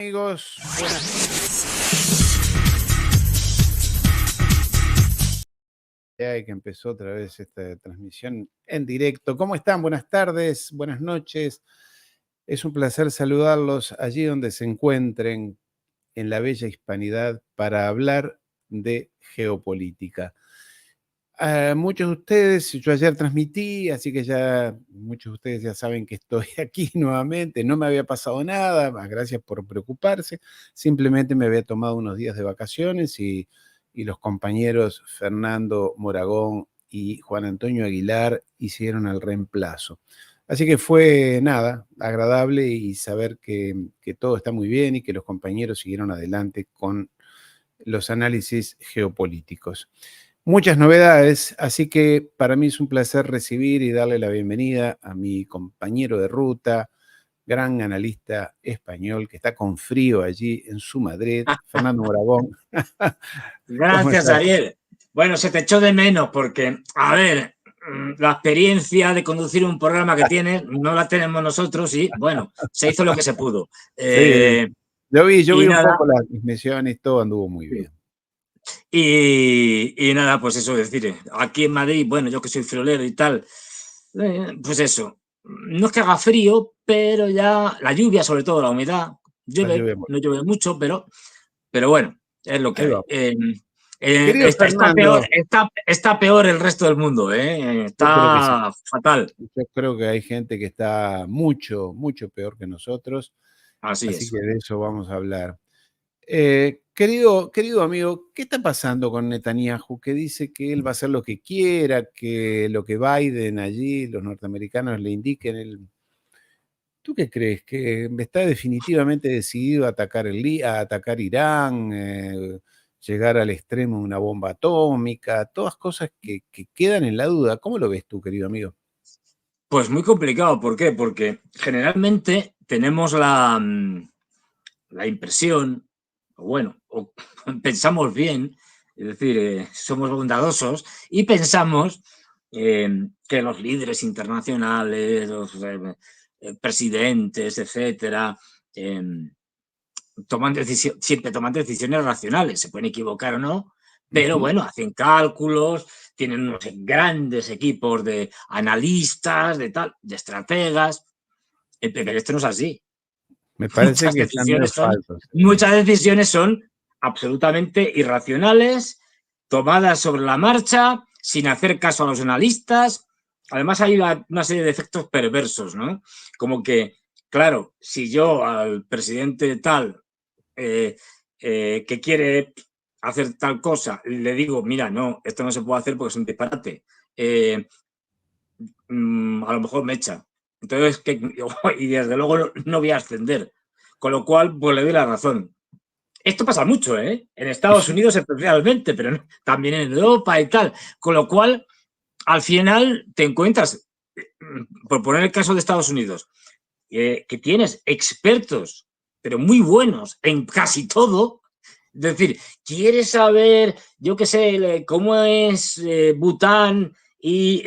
Amigos, ya que empezó otra vez esta transmisión en directo. ¿Cómo están? Buenas tardes, buenas noches. Es un placer saludarlos allí donde se encuentren en la bella hispanidad para hablar de geopolítica. Muchos de ustedes, yo ayer transmití, así que ya muchos de ustedes ya saben que estoy aquí nuevamente. No me había pasado nada, gracias por preocuparse. Simplemente me había tomado unos días de vacaciones y los compañeros Fernando Moragón y Juan Antonio Aguilar hicieron el reemplazo. Así que fue nada, agradable y saber que todo está muy bien y que los compañeros siguieron adelante con los análisis geopolíticos. Muchas novedades, así que para mí es un placer recibir y darle la bienvenida a mi compañero de ruta, gran analista español que está con frío allí en su Madrid, Fernando Moragón. Gracias, Ariel. Bueno, se te echó de menos porque, a ver, la experiencia de conducir un programa que tienes no la tenemos nosotros y, bueno, se hizo lo que se pudo. Sí, yo vi un nada, poco las transmisiones, todo anduvo muy bien. Y nada, pues eso, decir, aquí en Madrid, bueno, yo que soy friolero y tal, pues eso, no es que haga frío, pero ya la lluvia, sobre todo la humedad, llueve, no llueve mucho, pero bueno, es lo que hay. Querido Fernando, está peor el resto del mundo, está fatal. Yo creo que hay gente que está mucho, mucho peor que nosotros, Así así es. que de eso vamos a hablar. Querido amigo, ¿qué está pasando con Netanyahu? Que dice que él va a hacer lo que quiera, que lo que Biden allí, los norteamericanos le indiquen. ¿Tú qué crees? ¿Que está definitivamente decidido a atacar Irán, llegar al extremo de una bomba atómica? Todas cosas que quedan en la duda. ¿Cómo lo ves tú, querido amigo? Pues muy complicado. ¿Por qué? Porque generalmente tenemos la impresión, o pensamos bien, es decir, somos bondadosos y pensamos que los líderes internacionales, los presidentes, etcétera, siempre toman decisiones racionales, se pueden equivocar o no, pero bueno, hacen cálculos, tienen unos grandes equipos de analistas, de estrategas, pero esto no es así. Me parece que están medio falsos. Muchas decisiones son absolutamente irracionales, tomadas sobre la marcha, sin hacer caso a los analistas. Además hay una serie de efectos perversos, ¿no? Como que, claro, si yo al presidente tal que quiere hacer tal cosa, le digo, mira, no, esto no se puede hacer porque es un disparate, a lo mejor me echa. Entonces, y desde luego no voy a ascender. Con lo cual, pues le doy la razón. Esto pasa mucho, ¿eh? En Estados Unidos especialmente, pero también en Europa y tal. Con lo cual, al final te encuentras, por poner el caso de Estados Unidos, que tienes expertos, pero muy buenos en casi todo. Es decir, ¿quieres saber, yo qué sé, cómo es Bután y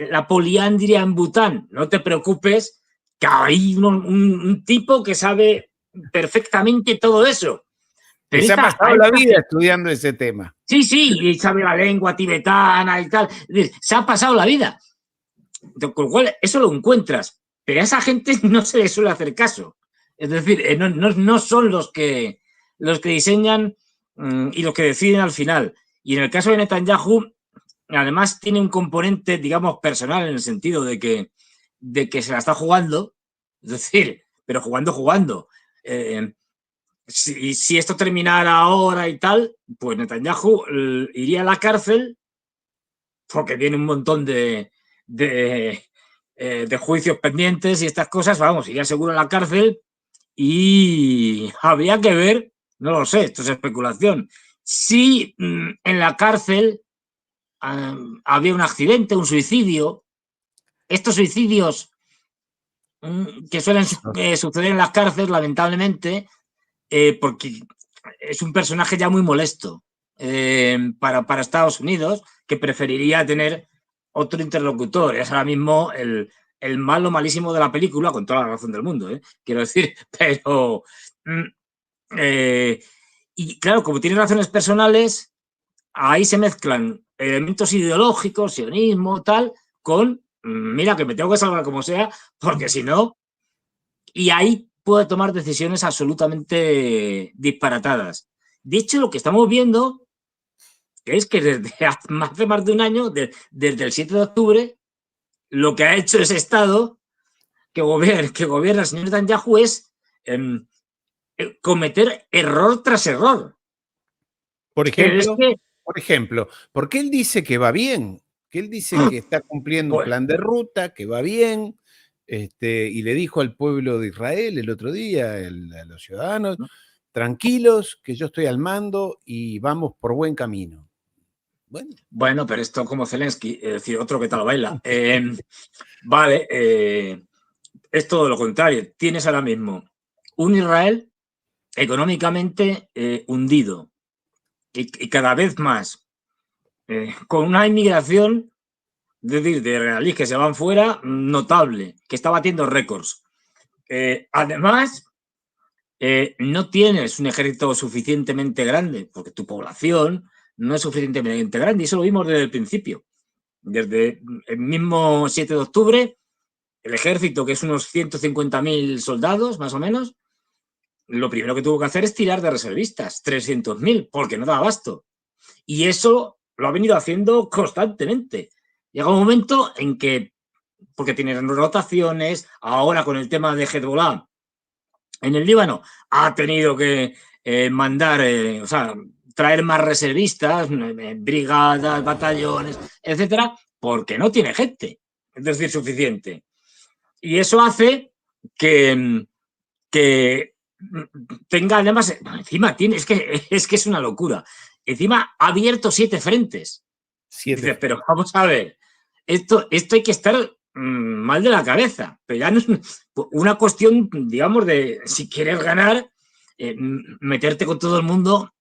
la poliandria en Bután? No te preocupes, que hay un tipo que sabe perfectamente todo eso. Que Pero se ha pasado la vida estudiando ese tema. Sí, y sabe la lengua tibetana y tal. Se ha pasado la vida. Con lo cual, eso lo encuentras. Pero a esa gente no se le suele hacer caso. Es decir, no son los que diseñan y los que deciden al final. Y en el caso de Netanyahu, además tiene un componente, digamos, personal, en el sentido de que se la está jugando. Es decir, pero jugando. Si esto terminara ahora y tal, pues Netanyahu iría a la cárcel porque tiene un montón de juicios pendientes y estas cosas, vamos, iría seguro a la cárcel y habría que ver, no lo sé, esto es especulación, si en la cárcel había un accidente, un suicidio. Estos suicidios que suelen suceder en las cárceles, lamentablemente, porque es un personaje ya muy molesto para Estados Unidos, que preferiría tener otro interlocutor. Es ahora mismo el malo malísimo de la película, con toda la razón del mundo, quiero decir, pero Y claro, como tiene razones personales, ahí se mezclan elementos ideológicos, sionismo, tal, con, mira, que me tengo que salvar como sea, porque si no, y ahí puede tomar decisiones absolutamente disparatadas. De hecho, lo que estamos viendo es que desde hace más de un año, desde el 7 de octubre, lo que ha hecho ese Estado que gobierna el señor Netanyahu es cometer error tras error. Por Pero es ejemplo, que, porque él dice que va bien, que él dice que está cumpliendo un pues, plan de ruta, que va bien, y le dijo al pueblo de Israel el otro día, a los ciudadanos, tranquilos, que yo estoy al mando y vamos por buen camino. Bueno, pero esto como Zelensky, es decir, otro que tal baila. Vale, es todo lo contrario. Tienes ahora mismo un Israel económicamente hundido y cada vez más, con una inmigración, es decir, de israelíes que se van fuera, notable, que está batiendo récords. Además, no tienes un ejército suficientemente grande, porque tu población no es suficientemente grande, y eso lo vimos desde el principio. Desde el mismo 7 de octubre, el ejército, que es unos 150.000 soldados, más o menos, lo primero que tuvo que hacer es tirar de reservistas, 300.000, porque no da abasto. Y eso lo ha venido haciendo constantemente. Llega un momento en que, porque tienen rotaciones, ahora con el tema de Hezbollah en el Líbano, ha tenido que mandar, o sea, traer más reservistas, brigadas, batallones, etcétera, porque no tiene gente, es decir, suficiente. Y eso hace que tenga además, encima tiene, es que es una locura. Encima ha abierto 7 frentes. 7 Dices, pero vamos a ver, esto hay que estar mal de la cabeza, pero ya no es una cuestión, digamos, de si quieres ganar, meterte con todo el mundo.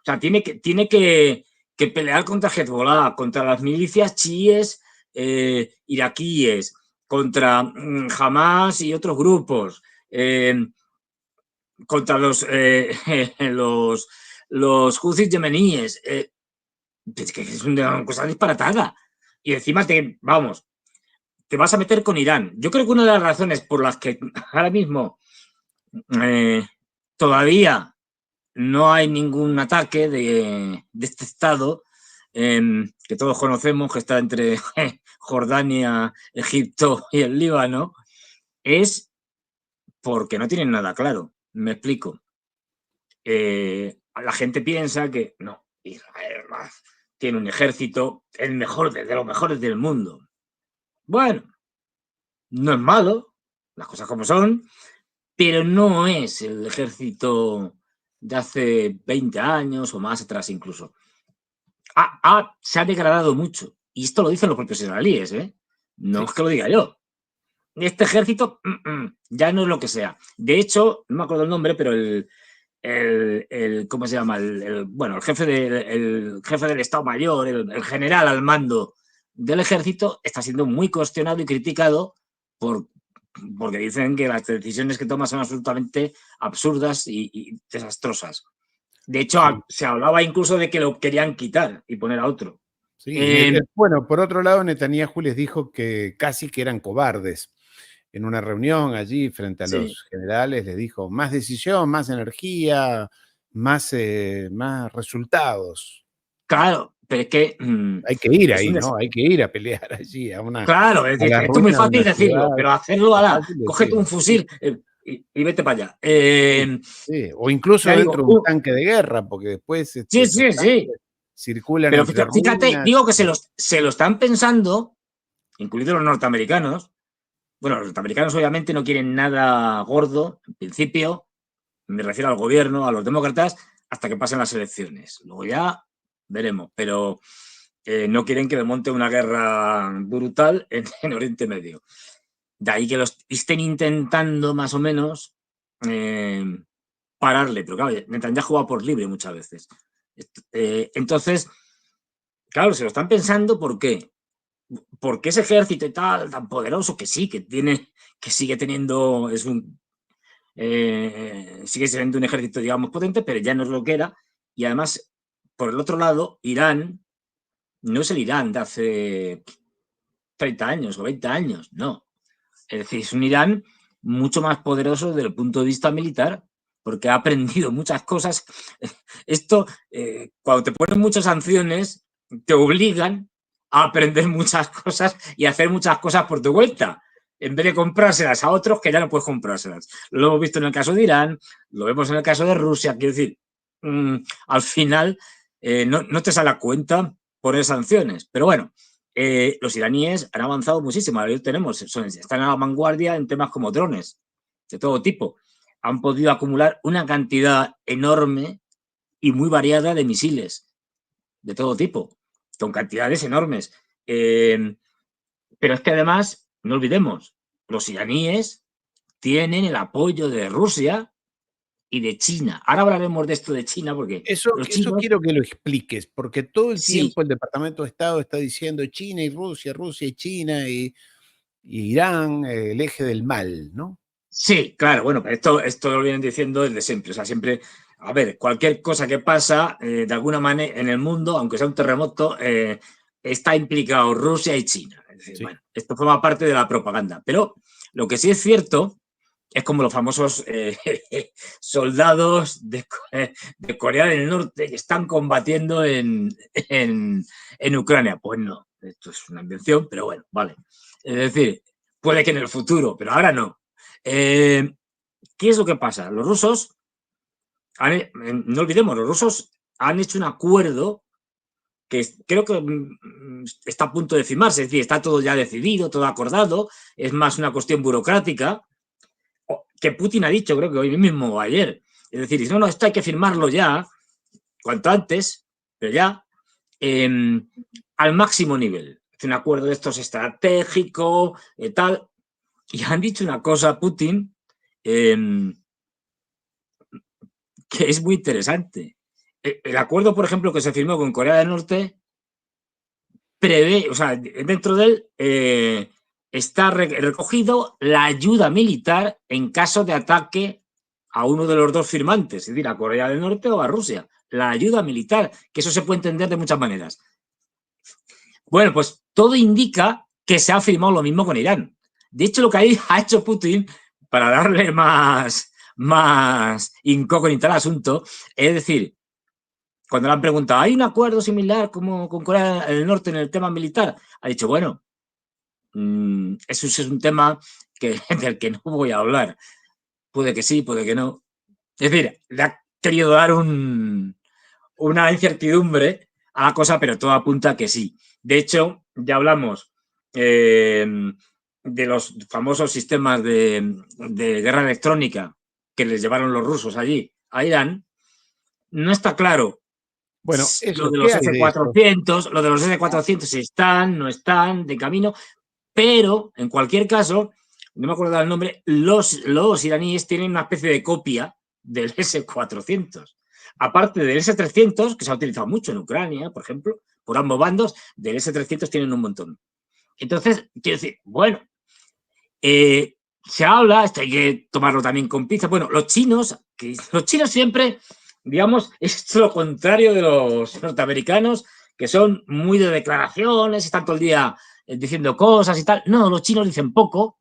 O sea, tiene que pelear contra Hezbollah, contra las milicias chiíes iraquíes, contra Hamas y otros grupos, contra los houthis yemeníes. Es que es una cosa disparatada. Y encima te vas a meter con Irán. Yo creo que una de las razones por las que ahora mismo todavía no hay ningún ataque de este Estado, que todos conocemos, que está entre Jordania, Egipto y el Líbano, es porque no tienen nada claro. Me explico. La gente piensa que no, Israel tiene un ejército el mejor de los mejores del mundo. Bueno, no es malo, las cosas como son, pero no es el ejército de hace 20 años o más atrás incluso. Se ha degradado mucho. Y esto lo dicen los propios israelíes, ¿eh? No es que lo diga yo. Este ejército ya no es lo que sea. De hecho, no me acuerdo el nombre, pero ¿cómo se llama? Bueno, el jefe del Estado Mayor, el general al mando del ejército, está siendo muy cuestionado y criticado porque dicen que las decisiones que toma son absolutamente absurdas y desastrosas. De hecho, Sí. se hablaba incluso de que lo querían quitar y poner a otro. Sí, bueno, por otro lado, Netanyahu les dijo que casi que eran cobardes. En una reunión allí frente a Sí. los generales les dijo más decisión, más energía, más resultados. Claro, pero es que Hay que ir es ahí, un ¿no? Hay que ir a pelear allí claro, es a decir, la esto es muy ruina de fácil una decirlo, ciudad. pero hacerlo Es a fácil cógete un decirlo, sí, fusil y vete para allá. sí, sí. O incluso Ya digo, dentro de un tanque de guerra, porque después sí, esos sí, sí. tanques circulan Pero entre fíjate, ruinas. digo que se lo están pensando, incluidos los norteamericanos. Bueno, los norteamericanos obviamente no quieren nada gordo, en principio, me refiero al gobierno, a los demócratas, hasta que pasen las elecciones. Luego ya veremos, pero no quieren que le monte una guerra brutal en Oriente Medio. De ahí que los estén intentando más o menos pararle, pero claro, Netanyahu va por libre muchas veces. Entonces, claro, se lo están pensando, ¿por qué? Porque ese ejército y tal, tan poderoso que sí, que sigue teniendo, es sigue siendo un ejército, digamos, potente, pero ya no es lo que era. Y además, por el otro lado, Irán no es el Irán de hace 30 años o 20 años, no. Es decir, es un Irán mucho más poderoso desde el punto de vista militar, porque ha aprendido muchas cosas. Esto, cuando te ponen muchas sanciones, te obligan a aprender muchas cosas y a hacer muchas cosas por tu cuenta, en vez de comprárselas a otros que ya no puedes comprárselas. Lo hemos visto en el caso de Irán, lo vemos en el caso de Rusia. Quiero decir, al final no te sale a cuenta poner sanciones. Pero bueno, los iraníes han avanzado muchísimo. Ahora tenemos, están a la vanguardia en temas como drones, de todo tipo. Han podido acumular una cantidad enorme y muy variada de misiles, de todo tipo, con cantidades enormes. Pero es que además, no olvidemos, los iraníes tienen el apoyo de Rusia y de China. Ahora hablaremos de esto de China porque Eso los chinos, quiero que lo expliques, porque todo el sí, tiempo el Departamento de Estado está diciendo China y Rusia, Rusia y China y Irán, el eje del mal, ¿no? sí, claro, bueno, pero esto lo vienen diciendo desde siempre. O sea, siempre, a ver, cualquier cosa que pasa, de alguna manera, en el mundo, aunque sea un terremoto, está implicado Rusia y China. Es decir, Sí. bueno, esto forma parte de la propaganda. Pero lo que sí es cierto es como los famosos soldados de Corea del Norte que están combatiendo en Ucrania. Pues no, esto es una invención, pero bueno, vale. Es decir, puede que en el futuro, pero ahora no. ¿Qué es lo que pasa? Los rusos, no olvidemos, los rusos han hecho un acuerdo que creo que está a punto de firmarse, es decir, está todo ya decidido, todo acordado, es más una cuestión burocrática, que Putin ha dicho, creo que hoy mismo o ayer. Es decir, no, esto hay que firmarlo ya, cuanto antes, pero ya, al máximo nivel. Es un acuerdo de estos estratégico, tal. Y han dicho una cosa, Putin, que es muy interesante. El acuerdo, por ejemplo, que se firmó con Corea del Norte prevé, o sea, dentro de él está recogido la ayuda militar en caso de ataque a uno de los dos firmantes, es decir, a Corea del Norte o a Rusia. La ayuda militar, que eso se puede entender de muchas maneras. Bueno, pues todo indica que se ha firmado lo mismo con Irán. De hecho, lo que ha hecho Putin, para darle más incógnita al asunto, es decir, cuando le han preguntado, ¿hay un acuerdo similar como con Corea del Norte en el tema militar? Ha dicho, bueno, eso es un tema del que no voy a hablar. Puede que sí, puede que no. Es decir, le ha querido dar una incertidumbre a la cosa, pero todo apunta a que sí. De hecho, ya hablamos de los famosos sistemas de guerra electrónica que les llevaron los rusos allí a Irán. No está claro Bueno, lo eso, de ¿qué los hay de eso? S-400, lo de los S-400 están, no están, de camino, pero en cualquier caso, no me acuerdo del nombre, los iraníes tienen una especie de copia del S-400. Aparte del S-300, que se ha utilizado mucho en Ucrania, por ejemplo, por ambos bandos, del S-300 tienen un montón. Entonces, quiero decir, bueno, se habla, esto hay que tomarlo también con pinzas. Bueno, los chinos siempre, digamos, es lo contrario de los norteamericanos, que son muy de declaraciones, están todo el día diciendo cosas y tal. No, los chinos dicen poco,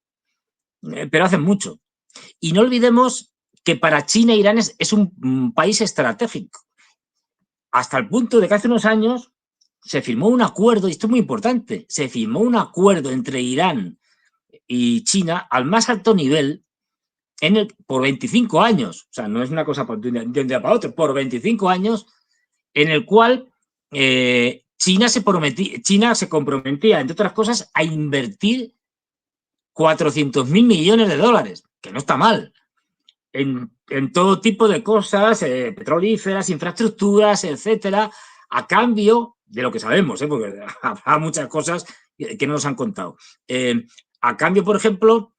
pero hacen mucho. Y no olvidemos que para China Irán es un país estratégico. Hasta el punto de que hace unos años se firmó un acuerdo, y esto es muy importante, se firmó un acuerdo entre Irán y China al más alto nivel por 25 años. O sea, no es una cosa de un día para otro, por 25 años, en el cual China se comprometía, entre otras cosas, a invertir 400.000 millones de dólares, que no está mal, en todo tipo de cosas, petrolíferas, infraestructuras, etcétera, a cambio de lo que sabemos, porque habrá muchas cosas que no nos han contado. A cambio, por ejemplo,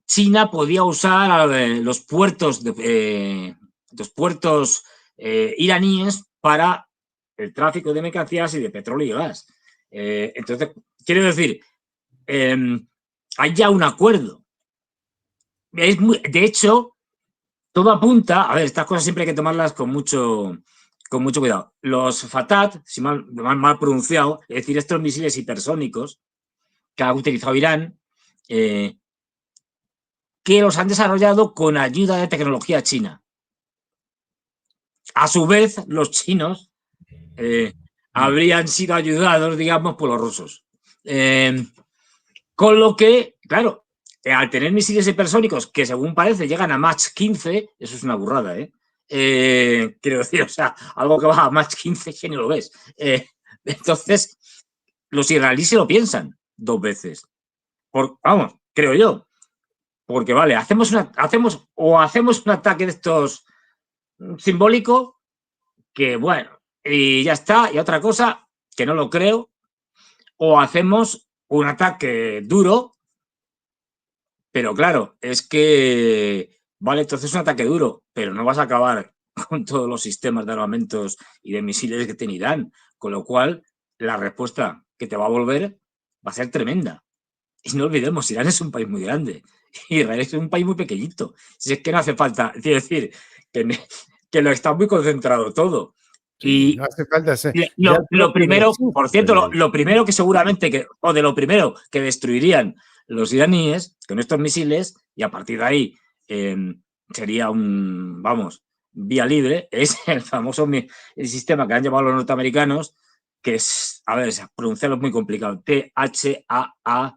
China podía usar los puertos iraníes para el tráfico de mercancías y de petróleo y gas. Entonces, quiero decir, hay ya un acuerdo. de hecho, todo apunta, a ver, estas cosas siempre hay que tomarlas con mucho cuidado. Los Fatat, si mal pronunciado, es decir, estos misiles hipersónicos que ha utilizado Irán, que los han desarrollado con ayuda de tecnología china. A su vez, los chinos habrían sido ayudados, digamos, por los rusos. Con lo que, claro, al tener misiles hipersónicos que, según parece, llegan a Mach 15, eso es una burrada, quiero decir, o sea, algo que va a Mach 15 que ni lo ves. Entonces, los israelíes se lo piensan 2 veces. Vamos, creo yo. Porque, vale, hacemos un ataque de estos simbólico, que bueno, y ya está, y otra cosa, que no lo creo, o hacemos un ataque duro, pero claro, es que, vale, entonces es un ataque duro, pero no vas a acabar con todos los sistemas de armamentos y de misiles que tiene Irán, con lo cual la respuesta que te va a volver va a ser tremenda. Y no olvidemos, Irán es un país muy grande, Israel es un país muy pequeñito, si es que no hace falta, quiero decir, que lo está muy concentrado todo. Sí, Y no hace falta hacer. Ya el lo propio primero, registro por cierto, de- lo primero que seguramente, o de lo primero que destruirían los iraníes con estos misiles, y a partir de ahí sería vamos, vía libre, es el famoso el sistema que han llevado los norteamericanos, que es, a ver, pronunciarlo es muy complicado, THAAD,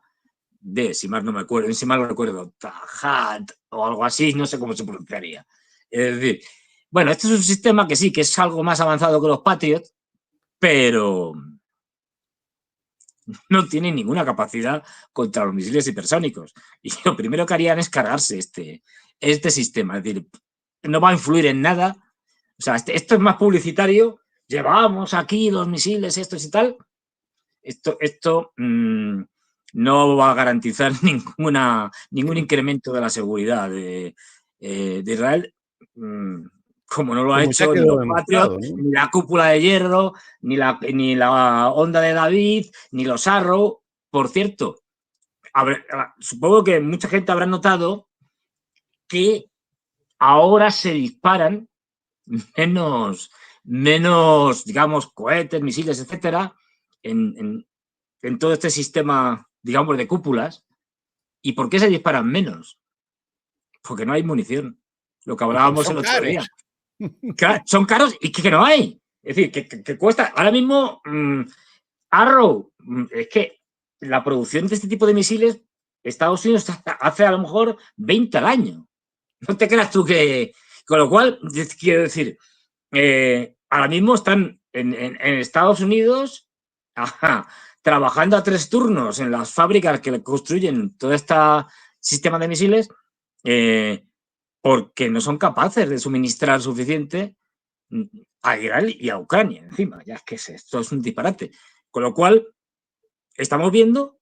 si mal no me acuerdo, si mal no recuerdo, Tahad o algo así, no sé cómo se pronunciaría. Es decir, bueno, este es un sistema que sí, que es algo más avanzado que los Patriot, pero no tiene ninguna capacidad contra los misiles hipersónicos. Y lo primero que harían es cargarse este sistema. Es decir, no va a influir en nada. O sea, esto es más publicitario. Llevamos aquí los misiles, estos y tal. Esto no va a garantizar ningún incremento de la seguridad de Israel. Como no lo ha como ya hecho ni quedó los Patriots, demostrado, ¿no? ni la cúpula de hierro, ni la onda de David, ni los Arrow. Por cierto, supongo que mucha gente habrá notado que ahora se disparan menos digamos, cohetes, misiles, etcétera, en todo este sistema, digamos, de cúpulas. ¿Y por qué se disparan menos? Porque no hay munición. Lo que Y porque hablábamos son el otro día. caros. Son caros y que no hay. Es decir, que cuesta. Ahora mismo, Arrow, es que la producción de este tipo de misiles, Estados Unidos hace a lo mejor 20 al año. No te creas tú que. Con lo cual, quiero decir, ahora mismo están en Estados Unidos trabajando a 3 turnos en las fábricas que construyen todo este sistema de misiles, porque no son capaces de suministrar suficiente a Israel y a Ucrania encima. Ya es que esto es un disparate. Con lo cual, estamos viendo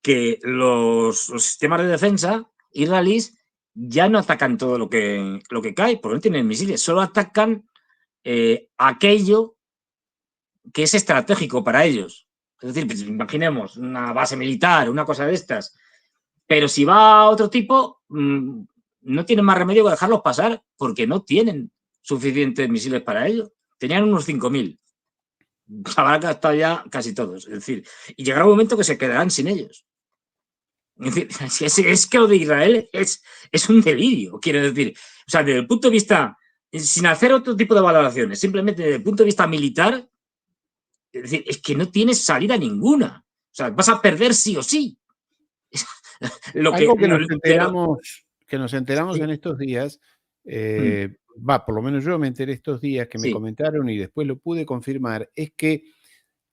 que los sistemas de defensa israelíes ya no atacan todo lo que cae, porque no tienen misiles, solo atacan aquello que es estratégico para ellos. Es decir, pues, imaginemos una base militar, una cosa de estas, pero si va a otro tipo, no tienen más remedio que dejarlos pasar porque no tienen suficientes misiles para ello. Tenían unos 5.000. Habrán gastado ya casi todos. Es decir, y llegará un momento que se quedarán sin ellos. Es decir, es que lo de Israel es un delirio, quiero decir. O sea, desde el punto de vista, sin hacer otro tipo de valoraciones, simplemente desde el punto de vista militar, es decir, es que no tienes salida ninguna. O sea, vas a perder sí o sí. Lo que, Algo lo, pero, que nos enteramos sí, en estos días, por lo menos yo me enteré estos días que me sí, comentaron y después lo pude confirmar, es que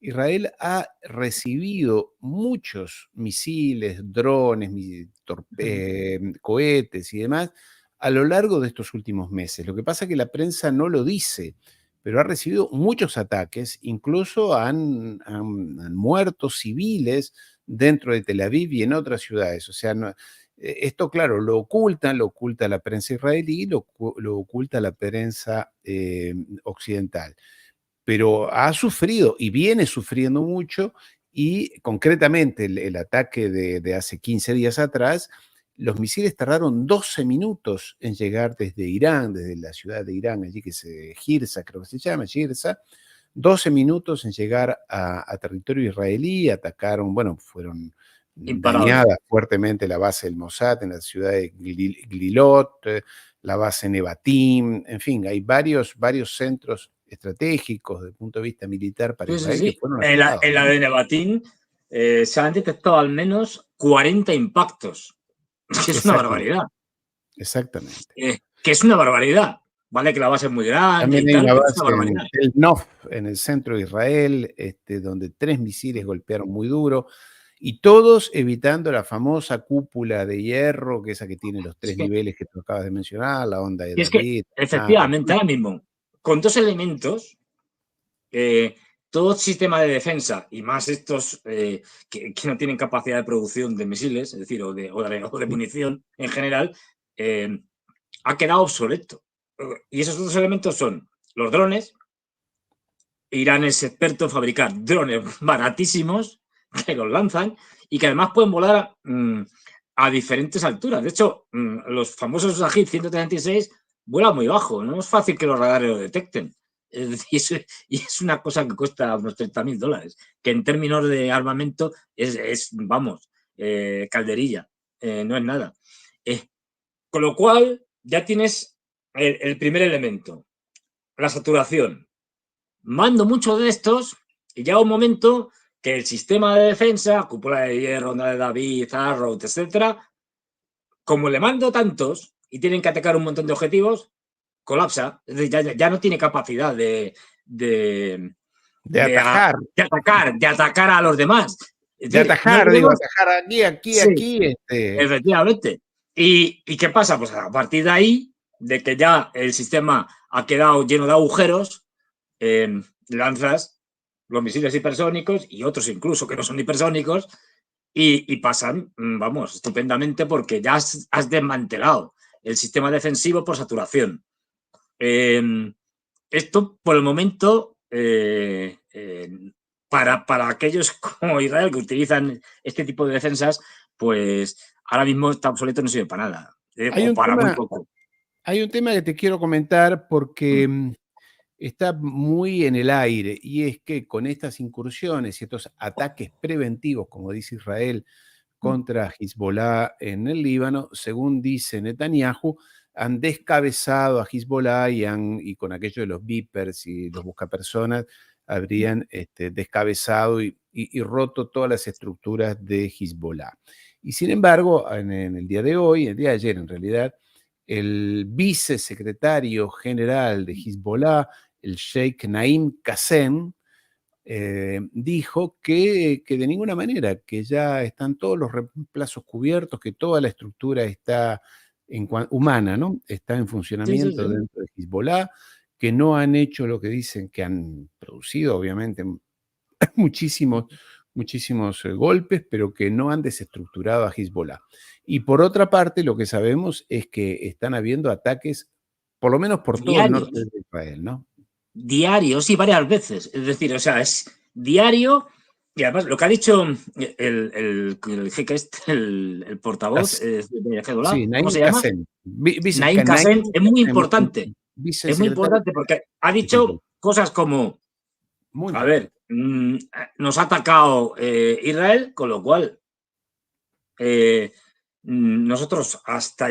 Israel ha recibido muchos misiles, drones, cohetes y demás a lo largo de estos últimos meses. Lo que pasa es que la prensa no lo dice, pero ha recibido muchos ataques, incluso han muerto civiles dentro de Tel Aviv y en otras ciudades. O sea, esto, claro, lo oculta la prensa israelí, lo oculta la prensa occidental, pero ha sufrido y viene sufriendo mucho, y concretamente el ataque de hace 15 días atrás los misiles tardaron 12 minutos en llegar desde Irán, desde la ciudad de Irán, allí que se Girsa, creo que se llama, Girsa, 12 minutos en llegar a territorio israelí, atacaron, bueno, fueron Imparable. dañadas fuertemente la base del Mossad en la ciudad de Glilot, la base Nevatim, en fin, hay varios centros estratégicos desde el punto de vista militar para Sí, sí, Israel que sí. fueron En atacados, la ¿no? de Nevatín se han detectado al menos 40 impactos. Es que es una Exactamente, barbaridad. exactamente. Que es una barbaridad. Vale que la base es muy grande También y hay tal, una pero es una base barbaridad. en Tel Nof, en el centro de Israel, donde 3 misiles golpearon muy duro, y todos evitando la famosa cúpula de hierro, que esa que tiene los Es 3 que, niveles que tú acabas de mencionar, la onda de y es que David, efectivamente, ahora mismo, con dos elementos, todo sistema de defensa, y más estos que no tienen capacidad de producción de misiles, es decir, o de munición en general, ha quedado obsoleto. Y esos dos elementos son los drones. Irán es experto en fabricar drones baratísimos que los lanzan y que además pueden volar a diferentes alturas. De hecho, los famosos Shahid 136 vuelan muy bajo. No es fácil que los radares lo detecten. Es decir, y es una cosa que cuesta unos $30.000, que en términos de armamento vamos, calderilla, no es nada. Con lo cual, ya tienes el primer elemento, la saturación. Mando muchos de estos y llega un momento que el sistema de defensa, cúpula de hierro, onda de David, Arrow, etcétera, como le mando tantos y tienen que atacar un montón de objetivos, colapsa. Es decir, ya no tiene capacidad de, de atajar, de atacar a los demás. Es decir, no digo, olvidemos, atajar sí, aquí, efectivamente. ¿Y qué pasa? Pues a partir de ahí, de que ya el sistema ha quedado lleno de agujeros, lanzas los misiles hipersónicos y otros incluso que no son hipersónicos y pasan, vamos, estupendamente porque ya has desmantelado el sistema defensivo por saturación. Esto, por el momento, para aquellos como Israel que utilizan este tipo de defensas, pues ahora mismo está obsoleto, no sirve para nada, hay o un para muy tema, poco. hay un tema que te quiero comentar porque está muy en el aire, y es que con estas incursiones y estos ataques preventivos, como dice Israel, contra Hezbollah en el Líbano, según dice Netanyahu, han descabezado a Hezbollah y con aquello de los beepers y los buscapersonas, habrían descabezado y roto todas las estructuras de Hezbollah. Y sin embargo, en el día de hoy, el día de ayer en realidad, el vicesecretario general de Hezbollah, el Sheikh Naim Qassem, dijo que de ninguna manera, que ya están todos los reemplazos cubiertos, que toda la estructura está humana, ¿no? Está en Sí, sí, funcionamiento sí. dentro de Hezbollah, que no han hecho lo que dicen que han producido, obviamente, muchísimos, muchísimos golpes, pero que no han desestructurado a Hezbollah. Y por otra parte, lo que sabemos es que están habiendo ataques, por lo menos por todo el norte Diarios. de Israel, ¿no? Diarios y varias veces. Es decir, o sea, es diario. Y además, lo que ha dicho el jeque este, el portavoz Cas- de Hezbollah, sí, ¿cómo Naim se llama? Qassem, Naim Naim Qassem, es muy Qassem, importante. Es muy vicesecretario importante porque ha de Hezbollah. dicho cosas como, Muy a ver, importante. nos ha atacado Israel, con lo cual eh, nosotros hasta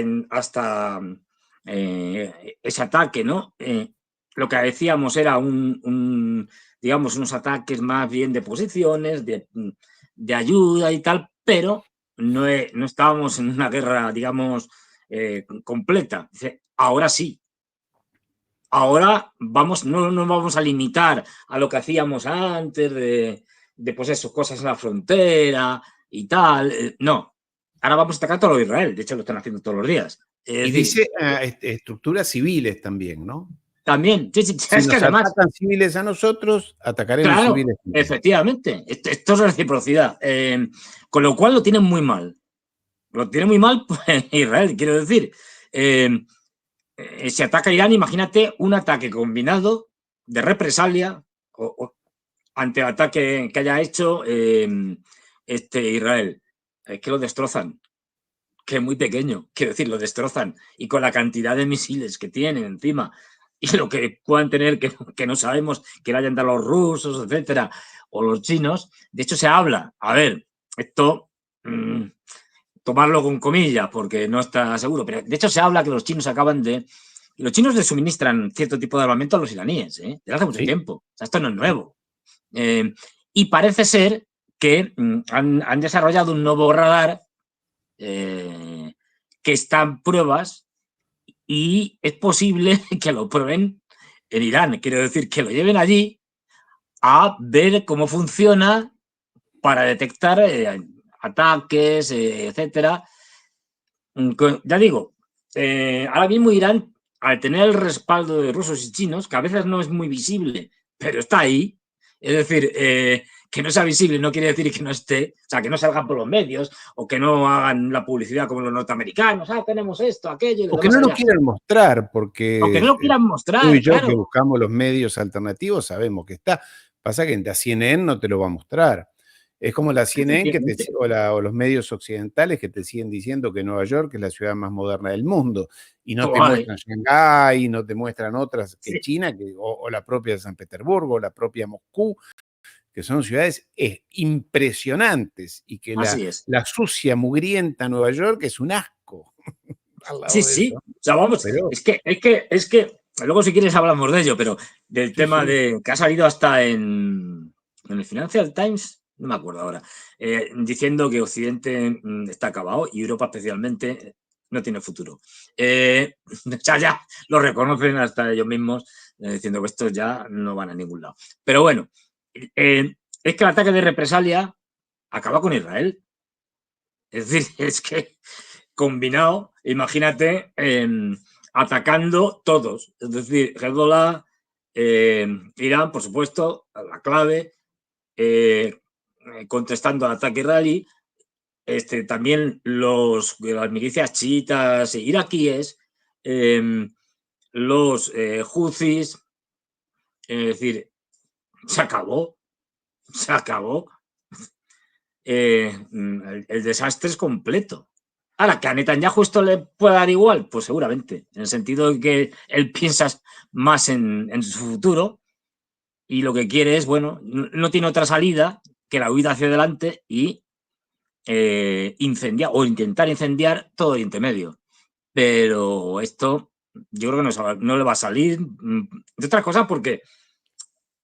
ese ataque, ¿no? Lo que decíamos era digamos, unos ataques más bien de posiciones, de ayuda y tal, pero no estábamos en una guerra, digamos, completa. Dice, ahora sí. Ahora no nos vamos a limitar a lo que hacíamos antes de pues eso, cosas en la frontera y tal. No, ahora vamos a atacar todo lo de Israel. De hecho, lo están haciendo todos los días. Es Y decir, dice estructuras civiles también, ¿no? también, sí, sí, Si es que nos además, atacan civiles a nosotros, atacaremos claro, civiles también. efectivamente, esto es reciprocidad. Con lo cual lo tienen muy mal. Lo tiene muy mal pues, Israel, quiero decir. Si ataca Irán, imagínate un ataque combinado de represalia ante el ataque que haya hecho Israel. Es que lo destrozan. que es muy pequeño. Quiero decir, lo destrozan. Y con la cantidad de misiles que tienen encima y lo que puedan tener que no sabemos, que le hayan dado los rusos, etcétera, o los chinos. De hecho, se habla, a ver, esto tomarlo con comillas porque no está seguro, pero de hecho se habla que los chinos acaban de... Los chinos le suministran cierto tipo de armamento a los iraníes, desde hace mucho tiempo. O sea, esto no es nuevo. Y parece ser que han desarrollado un nuevo radar que está en pruebas y es posible que lo prueben en Irán. Quiero decir, que lo lleven allí a ver cómo funciona para detectar ataques, etcétera. Ya digo, ahora mismo Irán, al tener el respaldo de rusos y chinos, que a veces no es muy visible, pero está ahí, es decir, que no sea visible no quiere decir que no esté, o sea, que no salgan por los medios o que no hagan la publicidad como los norteamericanos, tenemos esto, aquello. O que no lo quieran mostrar, porque o que no lo quieran tú mostrar, y yo que claro. buscamos los medios alternativos sabemos que está. Pasa que la CNN no te lo va a mostrar. Es como la CNN o los medios occidentales que te siguen diciendo que Nueva York es la ciudad más moderna del mundo y no te muestran Shanghái, no te muestran otras que China o la propia San Petersburgo, o la propia Moscú, que son ciudades impresionantes y que la sucia, mugrienta Nueva York es un asco. Sí. O sea, vamos, pero... es que luego si quieres hablamos de ello, pero del tema de que ha salido hasta en el Financial Times, no me acuerdo ahora, diciendo que Occidente está acabado y Europa especialmente no tiene futuro. O sea, ya lo reconocen hasta ellos mismos, diciendo que estos ya no van a ningún lado. Pero bueno, es que el ataque de represalia acaba con Israel. Es decir, es que combinado, imagínate, atacando todos. Es decir, Hezbollah, Irán, por supuesto, la clave, contestando al ataque israelí, también las milicias chiitas e iraquíes, los houthis, es decir, se acabó. El desastre es completo. Ahora, que a Netanyahu esto le puede dar igual, pues seguramente, en el sentido de que él piensa más en su futuro y lo que quiere es, bueno, no tiene otra salida que la huida hacia adelante y incendiar o intentar incendiar todo Oriente Medio. Pero esto yo creo que no le va a salir de otra cosa porque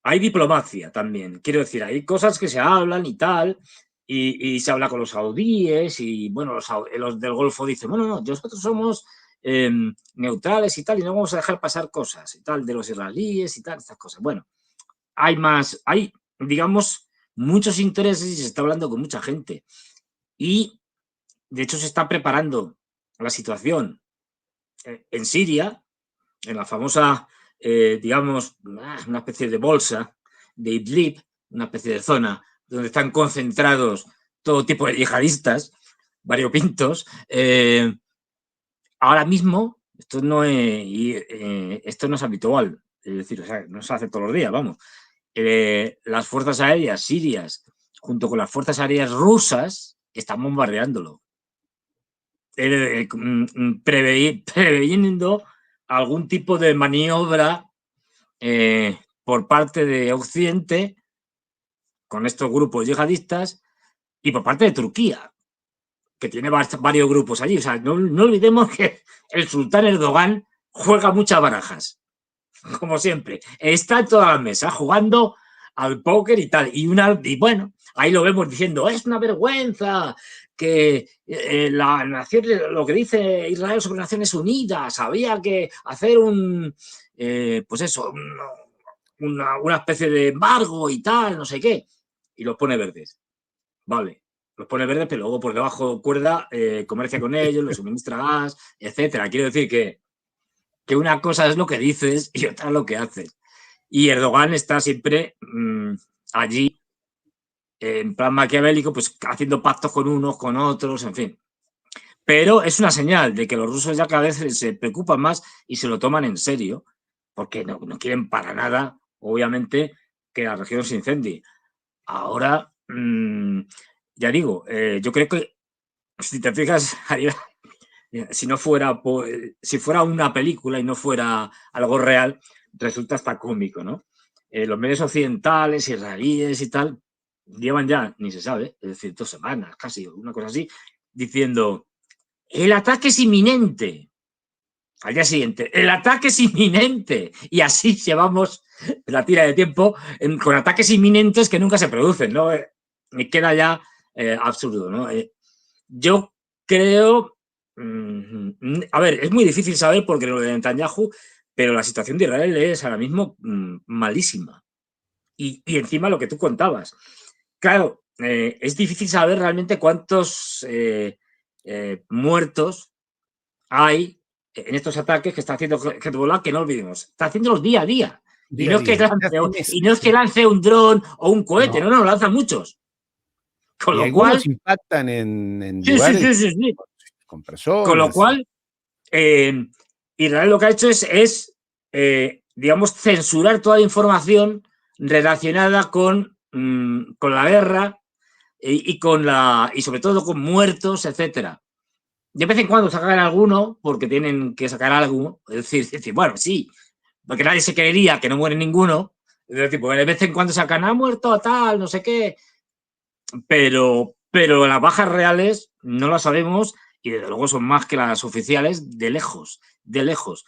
hay diplomacia también. Quiero decir, hay cosas que se hablan y tal, y se habla con los saudíes y, bueno, los del Golfo dicen, bueno, no, nosotros somos neutrales y tal, y no vamos a dejar pasar cosas y tal, de los israelíes y tal, estas cosas. Bueno, hay, digamos, muchos intereses y se está hablando con mucha gente. Y, de hecho, se está preparando la situación en Siria, en la famosa, digamos, una especie de bolsa de Idlib, una especie de zona donde están concentrados todo tipo de yihadistas variopintos. Ahora mismo, esto no es habitual, es decir, o sea, no se hace todos los días, vamos. Las fuerzas aéreas sirias, junto con las fuerzas aéreas rusas, están bombardeándolo. Preveyendo algún tipo de maniobra por parte de Occidente con estos grupos yihadistas y por parte de Turquía, que tiene varios grupos allí. O sea, no olvidemos que el sultán Erdogan juega muchas barajas, como siempre. Está en todas las mesas jugando al póker y tal. Y bueno, ahí lo vemos diciendo, es una vergüenza que la nación, lo que dice Israel sobre Naciones Unidas, había que hacer pues eso, una especie de embargo y tal, no sé qué. Y los pone verdes. Vale. Los pone verdes, pero luego por debajo cuerda, comercia con ellos, les suministra gas, etcétera. Quiero decir que una cosa es lo que dices y otra es lo que haces. Y Erdogan está siempre allí, en plan maquiavélico, pues haciendo pactos con unos, con otros, en fin. Pero es una señal de que los rusos ya cada vez se preocupan más y se lo toman en serio, porque no quieren para nada, obviamente, que la región se incendie. Ahora, ya digo, yo creo que, si te fijas, si no fuera, si fuera una película y no fuera algo real, resulta hasta cómico, ¿no? Los medios occidentales, israelíes y tal, llevan ya, ni se sabe, es decir, 2 semanas, casi, una cosa así, diciendo, el ataque es inminente. Al día siguiente, el ataque es inminente. Y así llevamos la tira de tiempo con ataques inminentes que nunca se producen, ¿no? Me queda ya absurdo, ¿no? Yo creo, a ver, es muy difícil saber porque lo de Netanyahu, pero la situación de Israel es ahora mismo malísima. Y encima lo que tú contabas. Claro, es difícil saber realmente cuántos muertos hay en estos ataques que está haciendo Hezbollah, que no olvidemos, está haciéndolos día a día. Y Día a no es que día. lance, Hace meses, y no es que sí. lance un dron o un cohete, No. no, lanzan muchos. Con Y lo cual, algunos impactan en sí, sí, lugares sí, sí, sí. con Con lo personas. cual, Israel lo que ha hecho es digamos, censurar toda la información relacionada con la guerra y sobre todo con muertos, etcétera. De vez en cuando sacan alguno porque tienen que sacar algo, es decir, bueno, sí, porque nadie se creería que no muere ninguno, es decir, porque de vez en cuando sacan, ha muerto tal, no sé qué, pero las bajas reales no las sabemos y desde luego son más que las oficiales de lejos, de lejos.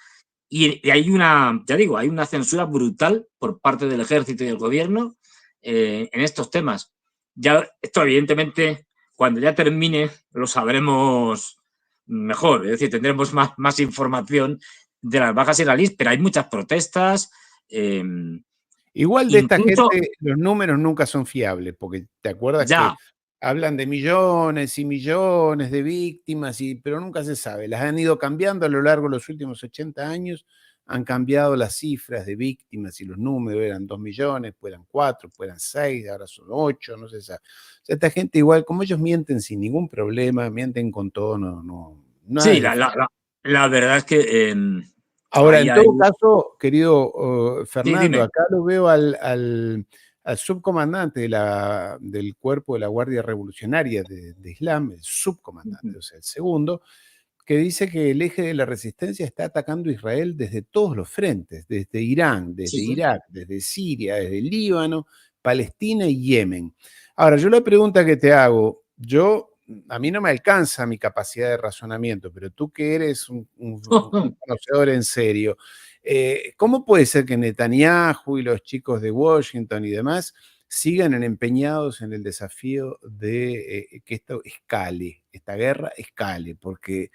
Y hay una, ya digo, hay una censura brutal por parte del ejército y del gobierno en estos temas. Ya esto evidentemente cuando ya termine lo sabremos mejor, es decir, tendremos más información de las bajas israelíes, pero hay muchas protestas. Igual de esta Incluso gente, los números nunca son fiables, porque te acuerdas que ya, hablan de millones y millones de víctimas, pero nunca se sabe. Las han ido cambiando a lo largo de los últimos 80 años, han cambiado las cifras de víctimas y los números, eran 2 millones, pues eran 4, pues eran 6, ahora son 8, no se sabe. O sea, esta gente igual, como ellos mienten sin ningún problema, mienten con todo, nada sí, es de la verdad es que Ahora, ahí en hay... todo caso, querido Sí, Fernando, dime. acá lo veo al subcomandante del cuerpo de la Guardia Revolucionaria de Islam, el subcomandante, o sea, el segundo, que dice que el eje de la resistencia está atacando a Israel desde todos los frentes, desde Irán, Sí, desde sí. Irak, desde Siria, desde Líbano, Palestina y Yemen. Ahora, yo la pregunta que te hago, a mí no me alcanza mi capacidad de razonamiento, pero tú que eres un conocedor en serio, ¿cómo puede ser que Netanyahu y los chicos de Washington y demás sigan empeñados en el desafío de que esto escale, esta guerra escale? Porque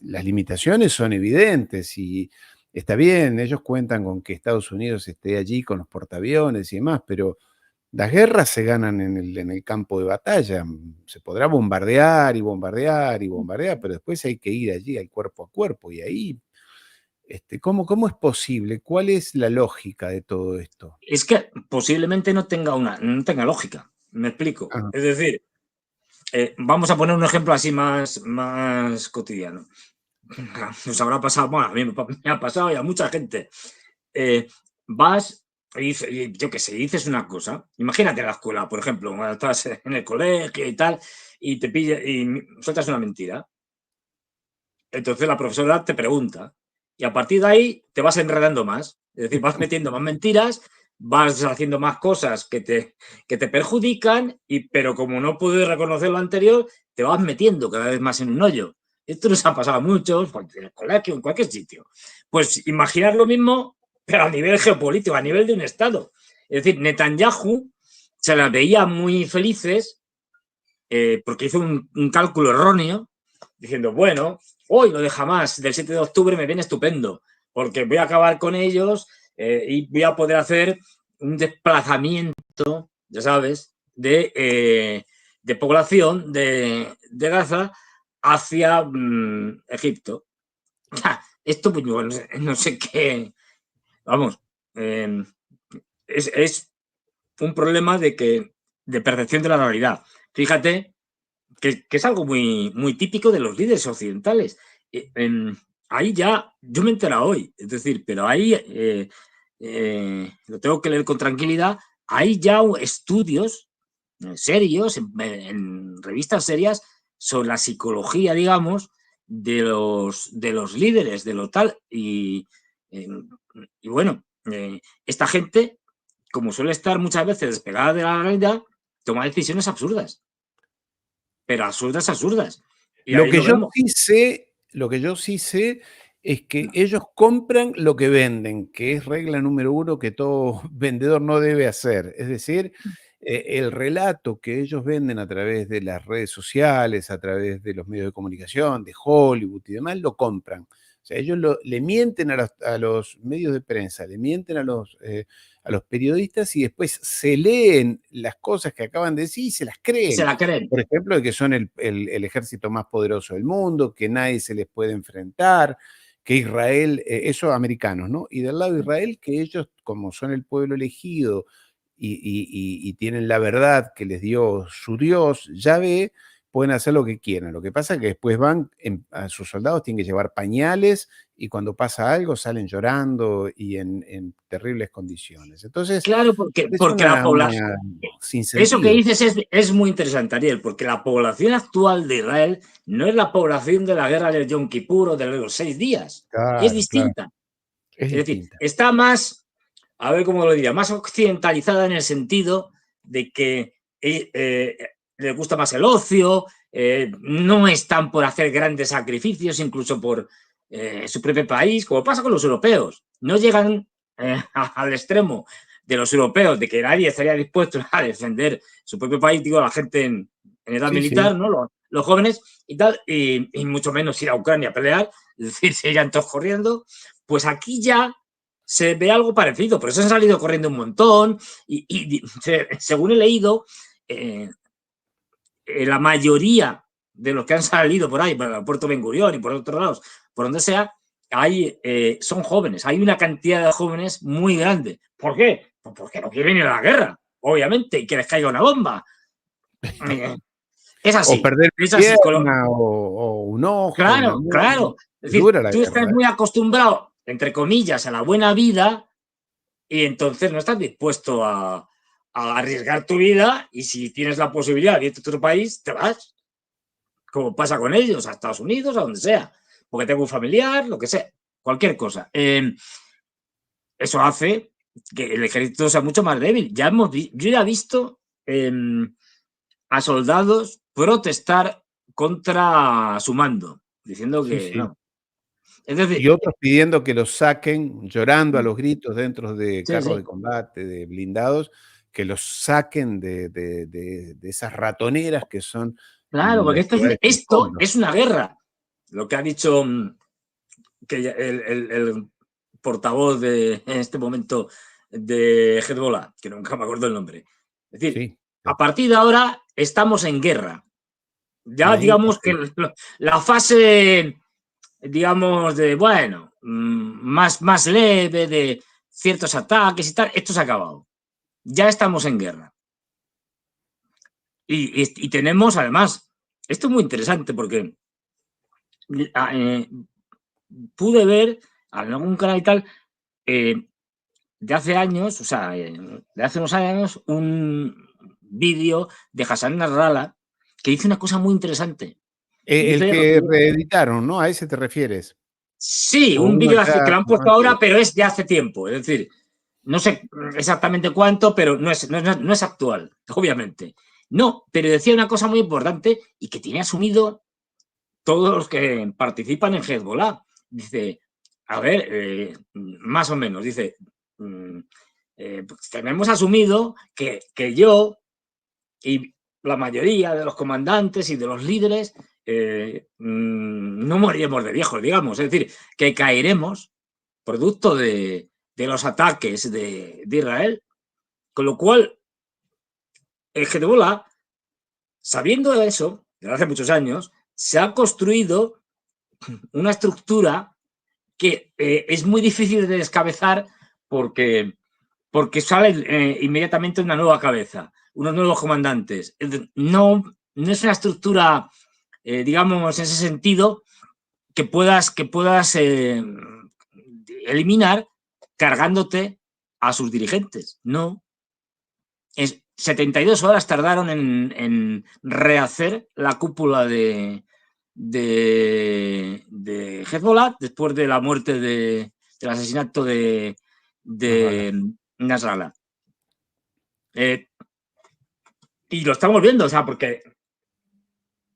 las limitaciones son evidentes y está bien, ellos cuentan con que Estados Unidos esté allí con los portaaviones y demás, pero las guerras se ganan en el campo de batalla. Se podrá bombardear y bombardear y bombardear, pero después hay que ir allí al cuerpo a cuerpo. Y ahí, ¿cómo es posible? ¿Cuál es la lógica de todo esto? Es que posiblemente no tenga lógica. Me explico. Ah, Es decir, vamos a poner un ejemplo así más cotidiano. Nos habrá pasado, bueno, a mí me ha pasado y a mucha gente. Vas y yo qué sé, dices una cosa. Imagínate en la escuela, por ejemplo, cuando estás en el colegio y tal, y te pilla y sueltas una mentira. Entonces la profesora te pregunta y a partir de ahí te vas enredando más. Es decir, vas metiendo más mentiras, vas haciendo más cosas que te perjudican, pero como no puedes reconocer lo anterior, te vas metiendo cada vez más en un hoyo. Esto nos ha pasado a muchos, en el colegio, en cualquier sitio. Pues imaginar lo mismo, pero a nivel geopolítico, a nivel de un Estado. Es decir, Netanyahu se las veía muy felices porque hizo un cálculo erróneo, diciendo, bueno, hoy lo de Hamas del 7 de octubre me viene estupendo, porque voy a acabar con ellos y voy a poder hacer un desplazamiento, ya sabes, de población de Gaza hacia Egipto. Esto, pues, no sé qué, vamos, eh, es un problema de percepción de la realidad. Fíjate que es algo muy típico de los líderes occidentales. Ahí ya, yo me he enterado hoy, es decir, pero ahí lo tengo que leer con tranquilidad, hay ya estudios serios, en revistas serias, sobre la psicología, digamos, de los líderes, de lo tal. Y bueno, esta gente, como suele estar muchas veces despegada de la realidad, toma decisiones absurdas. Pero absurdas, absurdas. Y Lo ahí que lo yo vemos. sí sé, lo que yo sí sé es que ellos compran lo que venden, que es regla número uno que todo vendedor no debe hacer. Es decir, el relato que ellos venden a través de las redes sociales, a través de los medios de comunicación, de Hollywood y demás, lo compran. O sea, ellos le mienten a los medios de prensa, le mienten a los periodistas y después se leen las cosas que acaban de decir y se las Y se creen. la creen. Por ejemplo, de que son el ejército más poderoso del mundo, que nadie se les puede enfrentar, que Israel, eso americanos, ¿no? Y del lado de Israel, que ellos, como son el pueblo elegido y tienen la verdad que les dio su Dios, Yahvé, pueden hacer lo que quieran. Lo que pasa es que después a sus soldados tienen que llevar pañales y cuando pasa algo salen llorando y en terribles condiciones. Entonces, Claro, porque, es porque la población. una Eso que sinsentido. dices es muy interesante, Ariel, porque la población actual de Israel no es la población de la guerra del Yom Kippur o de los 6 días. Es Claro, claro. distinta. Es Es decir, distinta. está más, a ver cómo lo diría, más occidentalizada en el sentido de que les gusta más el ocio, no están por hacer grandes sacrificios, incluso por su propio país, como pasa con los europeos. No llegan al extremo de los europeos, de que nadie estaría dispuesto a defender su propio país, digo, la gente en edad Sí, sí. militar, ¿no? Los jóvenes y tal, y mucho menos ir a Ucrania a pelear, es decir, se irían todos corriendo. Pues aquí ya se ve algo parecido, por eso han salido corriendo un montón y según he leído, la mayoría de los que han salido por ahí, por el aeropuerto Ben Gurión y por otros lados, por donde sea, son jóvenes, hay una cantidad de jóvenes muy grande. ¿Por qué? Pues porque no quieren ir a la guerra, obviamente, y que les caiga una bomba. Es O así, perder es una así. pierna o un ojo, una Claro, mano. claro. Es Es decir, dura la tú estás guerra, ¿eh? muy acostumbrado, entre comillas, a la buena vida y entonces no estás dispuesto a arriesgar tu vida y si tienes la posibilidad de irte a otro país, te vas, como pasa con ellos, a Estados Unidos, a donde sea, porque tengo un familiar, lo que sea, cualquier cosa. Eso hace que el ejército sea mucho más débil. Yo ya he visto a soldados protestar contra su mando, diciendo Sí, que sí. no. Es decir, Y otros pidiendo que los saquen, llorando a mm, los gritos dentro de sí, carros sí, de combate, de blindados, que los saquen de esas ratoneras que son claro, porque las ciudades sin esto fondo. es una guerra. Lo que ha dicho que el portavoz en este momento de Hezbollah, que nunca me acuerdo el nombre. Es decir, Sí, a partir de ahora estamos en guerra. Ya sí, digamos que la fase, digamos, de, bueno, más leve, de ciertos ataques y tal, esto se ha acabado. Ya estamos en guerra. Y tenemos, además, esto es muy interesante porque pude ver en algún canal y tal, de hace años, o sea, de hace unos años, un vídeo de Hassan Nasrallah que dice una cosa muy interesante. El Dice, que reeditaron, ¿no? ¿A ese te refieres? sí, O un uno vídeo ya que lo han más puesto ahora, antiguo. pero es de hace tiempo. Es decir, no sé exactamente cuánto, pero no es actual, obviamente. No, pero decía una cosa muy importante y que tiene asumido todos los que participan en Hezbollah. Dice, a ver, más o menos, dice, pues tenemos asumido que yo y la mayoría de los comandantes y de los líderes no moriremos de viejos, digamos. Es decir, que caeremos producto de los ataques de Israel. Con lo cual, el Hezbollah, sabiendo eso, desde hace muchos años, se ha construido una estructura que es muy difícil de descabezar porque sale inmediatamente una nueva cabeza, unos nuevos comandantes. No es una estructura, digamos, en ese sentido, que puedas eliminar cargándote a sus dirigentes. No. 72 horas tardaron en rehacer la cúpula de Hezbollah después de la muerte del asesinato de Nasrallah. Y lo estamos viendo, o sea, porque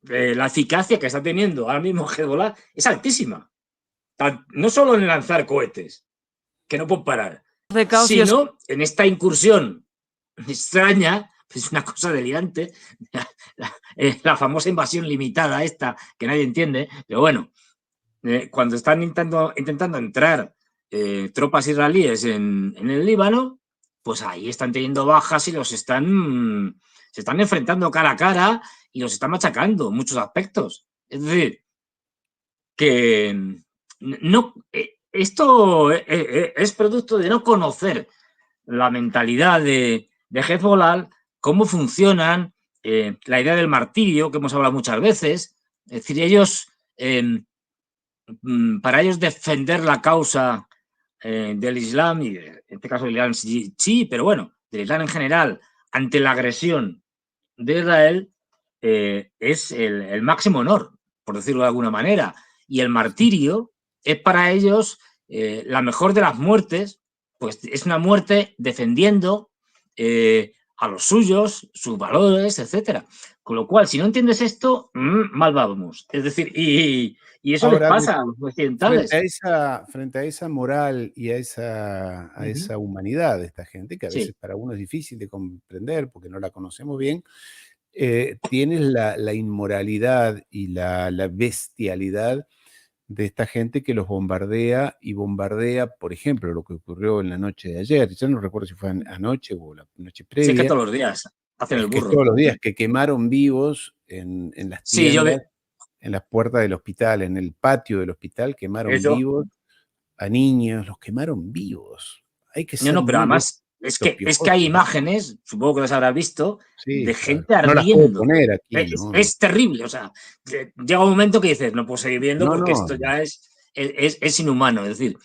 la eficacia que está teniendo ahora mismo Hezbollah es altísima. No solo en lanzar cohetes, que no pueden parar, sino en esta incursión extraña, es una cosa delirante, la famosa invasión limitada esta, que nadie entiende, pero bueno, cuando están intentando entrar tropas israelíes en el Líbano, pues ahí están teniendo bajas y se están enfrentando cara a cara y los están machacando en muchos aspectos. Es decir, que no, esto es producto de no conocer la mentalidad de Hezbollah, cómo funcionan, la idea del martirio, que hemos hablado muchas veces. Es decir, ellos, para ellos defender la causa del Islam, y en este caso del Islam sí, pero bueno, del Islam en general, ante la agresión de Israel, es el máximo honor, por decirlo de alguna manera. Y el martirio es para ellos la mejor de las muertes, pues es una muerte defendiendo a los suyos, sus valores, etcétera. Con lo cual, si no entiendes esto, mal vamos. Es decir, y eso ahora les pasa a los occidentales. Frente a esa moral y a esa humanidad de esta gente, que a veces para uno es difícil de comprender porque no la conocemos bien, tienes la inmoralidad y la bestialidad de esta gente que los bombardea, por ejemplo, lo que ocurrió en la noche de ayer. Ya no recuerdo si fue anoche o la noche previa. Sí, es que todos los días hacen el burro. Todos los días, que quemaron vivos en las tiendas, en las puertas del hospital, en el patio del hospital, quemaron vivos a niños, los quemaron vivos. Hay que ser pero además es que hay imágenes, supongo que las habrás visto, de gente ardiendo. No las puedo poner aquí, ¿no? Es terrible, o sea, llega un momento que dices, no puedo seguir viendo porque esto ya es inhumano, es decir.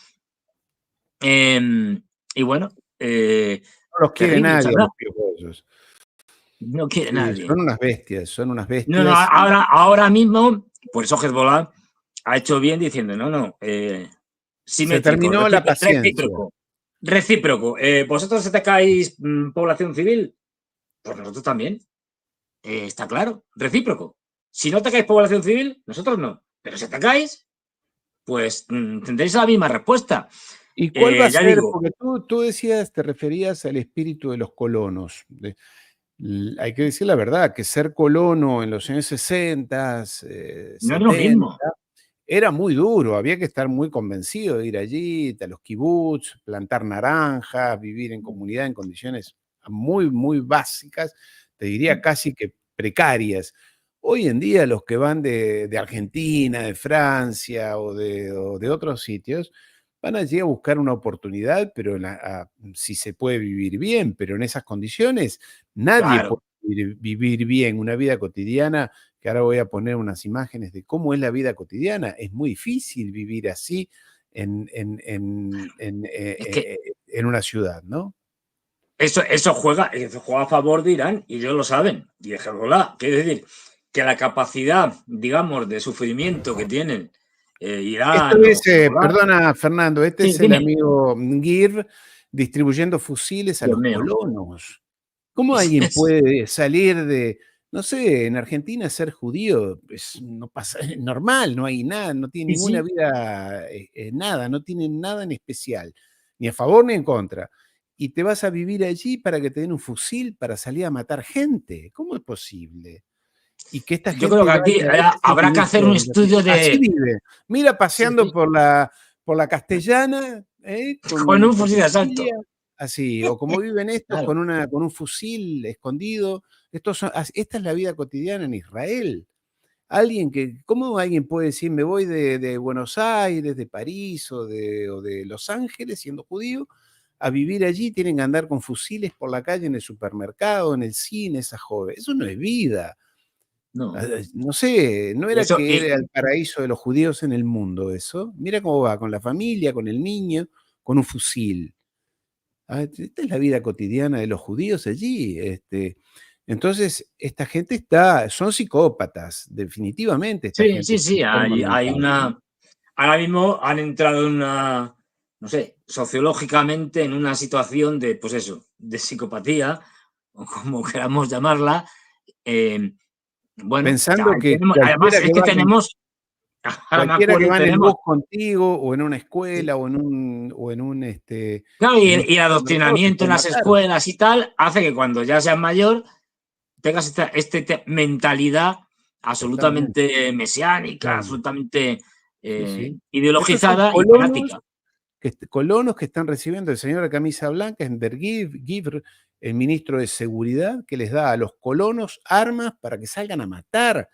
Y bueno, no los quiere nadie, los piojos. No quiere nadie. Son unas bestias. No, ahora mismo, por eso Hezbollah ha hecho bien diciendo, se terminó la paciencia. Recíproco. ¿Vosotros atacáis población civil? Pues nosotros también. Está claro. Recíproco. Si no atacáis población civil, nosotros no. Pero si atacáis, pues tendréis la misma respuesta. ¿Y cuál va a ser? Porque tú decías, te referías al espíritu de los colonos. Hay que decir la verdad, que ser colono en los años 60, 70, lo mismo. Era muy duro, había que estar muy convencido de ir allí, a los kibutz, plantar naranjas, vivir en comunidad en condiciones muy, muy básicas, te diría casi que precarias. Hoy en día los que van de Argentina, de Francia o de otros sitios, van allí a buscar una oportunidad, pero si se puede vivir bien, pero en esas condiciones nadie puede vivir bien una vida cotidiana, que ahora voy a poner unas imágenes de cómo es la vida cotidiana. Es muy difícil vivir así en una ciudad, ¿no? Eso juega a favor de Irán y ellos lo saben. Y Hezbollah, quiere decir que la capacidad, digamos, de sufrimiento que tienen Irán. Perdona, Fernando, es el amigo Ngir distribuyendo fusiles a los colonos. ¿Cómo alguien puede salir de, no sé, en Argentina ser judío? No pasa, es normal, no hay nada, no tiene ninguna vida, nada, no tiene nada en especial, ni a favor ni en contra. Y te vas a vivir allí para que te den un fusil para salir a matar gente. ¿Cómo es posible? Y que esta gente. Yo creo que aquí habrá que hacer un estudio de. Así vive. Mira, paseando por la Castellana. Con un fusil de asalto. Así, o como viven estos, con un fusil escondido. Esta es la vida cotidiana en Israel. ¿Cómo alguien puede decir, me voy de Buenos Aires, de París o de Los Ángeles, siendo judío, a vivir allí? Tienen que andar con fusiles por la calle, en el supermercado, en el cine, esa joven. Eso no es vida. No sé, no era eso, que era el paraíso de los judíos en el mundo eso. Mira cómo va, con la familia, con el niño, con un fusil. Esta es la vida cotidiana de los judíos allí. Entonces, esta gente son psicópatas, definitivamente esta Sí, gente sí, es sí, enferma hay mental. una... Ahora mismo han entrado en una, no sé, sociológicamente en una situación de, pues eso, de psicopatía, o como queramos llamarla. Bueno, Pensando que además es que tenemos, ahora me cualquiera que acuerdo, va en el tenemos, bus contigo, o en una escuela, o en un claro, en un y el supermercado, te adoctrinamiento en puede las matar. escuelas y tal, hace que cuando ya seas mayor tengas esta mentalidad Totalmente. absolutamente mesiánica, Claro. absolutamente Sí, sí. Esos son ideologizada y fanática. colonos que están recibiendo el señor de camisa blanca, Givr, el ministro de Seguridad, que les da a los colonos armas para que salgan a matar.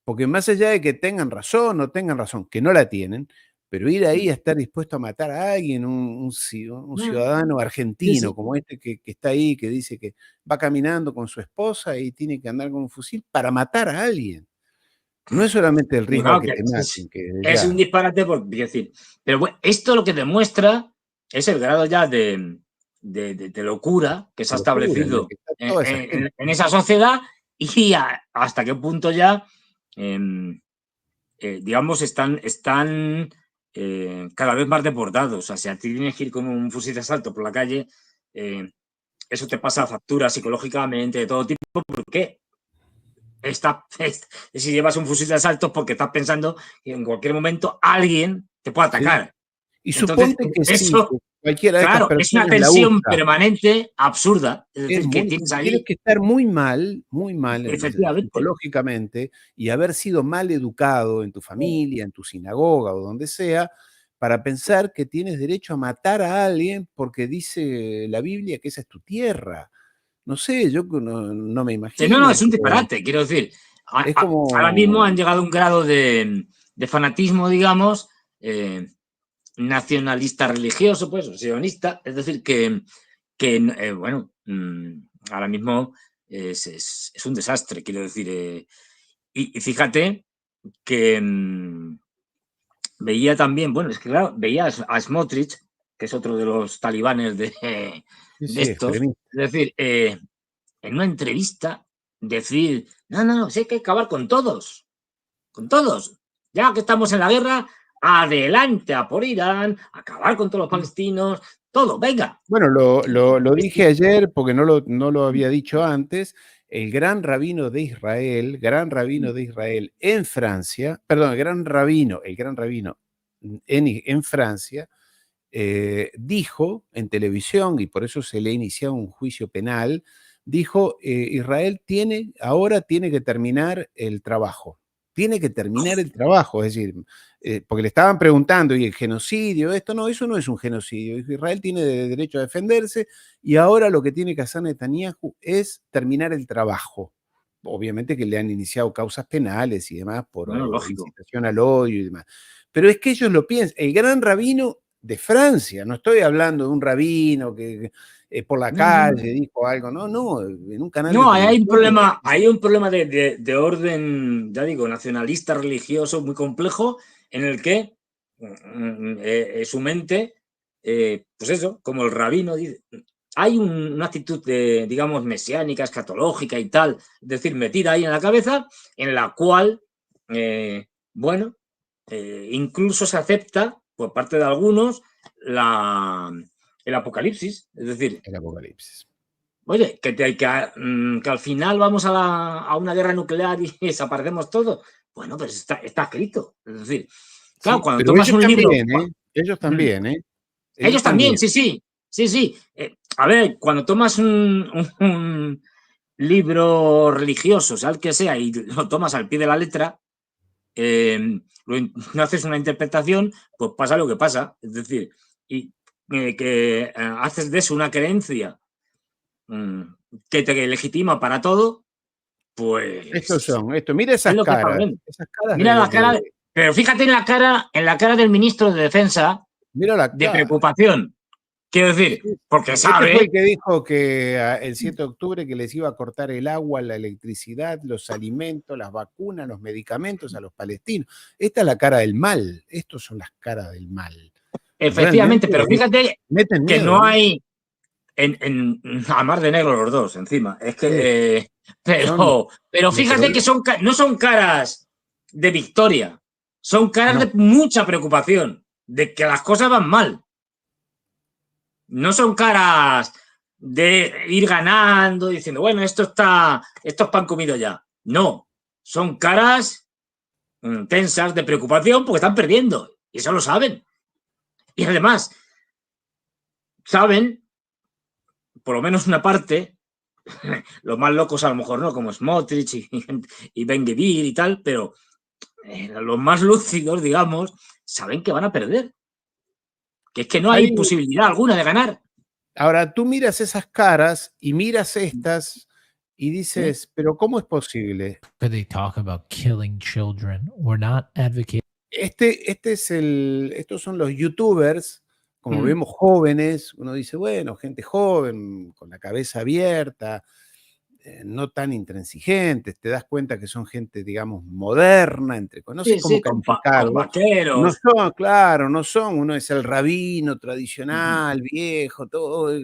Porque más allá de que tengan razón o no tengan razón, que no la tienen, pero ir ahí a estar dispuesto a matar a alguien, un ciudadano Sí, argentino sí. como este que está ahí, que dice que va caminando con su esposa y tiene que andar con un fusil para matar a alguien. No es solamente el Pero riesgo a claro que que te maten, que es un ya, disparate, por decir. Pero bueno, esto lo que demuestra es el grado ya de locura que se de ha locura en la establecido que está toda esa gente. en esa sociedad y hasta qué punto ya, digamos, están cada vez más deportados. O sea, si a ti tienes que ir con un fusil de asalto por la calle, eso te pasa factura psicológicamente, de todo tipo. ¿Por qué? Si llevas un fusil de asalto es porque estás pensando que en cualquier momento alguien te puede ¿Sí? atacar. Y Entonces, suponte que sí, eso, que cualquiera de estas claro, es una personas la tensión usa. permanente, absurda. Es decir, que tienes Tienes ahí, que estar muy mal efectivamente. psicológicamente y haber sido mal educado en tu familia, en tu sinagoga o donde sea, para pensar que tienes derecho a matar a alguien porque dice la Biblia que esa es tu tierra. No sé, yo no me No, no, imagino, es un pero disparate. Quiero decir, es ahora mismo han como, llegado a un grado de fanatismo, digamos, nacionalista religioso, pues, o sionista. Es decir, que bueno, ahora mismo es un desastre, quiero decir. Y fíjate que veía también, bueno, es que claro, veía a Smotrich, que es otro de los talibanes sí, de sí, estos, extremista. es decir, en una entrevista, decir, no, no, no, sí hay que acabar con todos. Ya que estamos en la guerra, adelante a por Irán, acabar con todos los palestinos, todo, venga. Bueno, lo Este, dije ayer porque no lo había dicho antes. El gran rabino de Israel en Francia, perdón, el gran rabino en Francia, dijo en televisión, y por eso se le ha iniciado un juicio penal, dijo, Israel ahora tiene que terminar el trabajo. Tiene que terminar el trabajo, es decir, porque le estaban preguntando, ¿y el genocidio? Esto no, eso no es un genocidio. Israel tiene derecho a defenderse y ahora lo que tiene que hacer Netanyahu es terminar el trabajo. Obviamente que le han iniciado causas penales y demás por bueno, lógico. incitación al odio y demás. Pero es que ellos lo piensan. El gran rabino de Francia, no estoy hablando de un rabino que por la No, no, calle dijo algo, no, no, en un canal de no, televisión. hay un problema de orden, ya digo, nacionalista, religioso, muy complejo, en el que su mente, pues eso, como el rabino dice, hay una actitud digamos, mesiánica, escatológica y tal, es decir, metida ahí en la cabeza, en la cual, bueno, incluso se acepta por parte de algunos el apocalipsis, es decir, El apocalipsis. oye, que al final vamos a una guerra nuclear y desaparecemos todo. Bueno, pues está escrito. Es decir, claro, Sí, cuando pero tomas ellos un libro, también, ¿eh? Ellos también, ¿eh? Ellos ellos también, también. sí, sí, sí, sí. A ver, cuando tomas un libro religioso, sea el que sea, y lo tomas al pie de la letra, no haces una interpretación, pues pasa lo que pasa. Es decir, y que haces de eso una creencia mm, que te legitima para todo, Estos pues son, esto, mira es lo que está bien. esas caras Mira la cara, pero fíjate en la cara del ministro de Defensa mira la de cara. preocupación. Quiero Sí, decir, sí. porque Este fue el sabe, que dijo que el 7 de octubre que les iba a cortar el agua, la electricidad, los alimentos, las vacunas, los medicamentos a los palestinos. Esta es la cara del mal. Estos son las caras del mal. efectivamente, Realmente pero fíjate meten que miedo, no ¿eh? hay, A mar de negro los dos, encima. Es que. Sí. Pero fíjate que no son caras de victoria, son caras No. de mucha preocupación, de que las cosas van mal. No son caras de ir ganando, diciendo, bueno, esto es pan comido ya. No, son caras tensas de preocupación porque están perdiendo. Y eso lo saben. Y además, saben, por lo menos una parte, los más locos a lo mejor no, como Smotrich y Ben Gvir y tal, pero los más lúcidos, digamos, saben que van a perder. Que es que no hay posibilidad alguna de ganar. Ahora, tú miras esas caras y miras estas y dices, pero ¿cómo es posible? They talk about killing children. We're not advocating. Estos son los youtubers, como vemos jóvenes, uno dice, bueno, gente joven, con la cabeza abierta, no tan intransigentes, te das cuenta que son gente, digamos, moderna, no sé cómo calificarlo. No son, claro, no son, uno es el rabino tradicional, viejo, todo.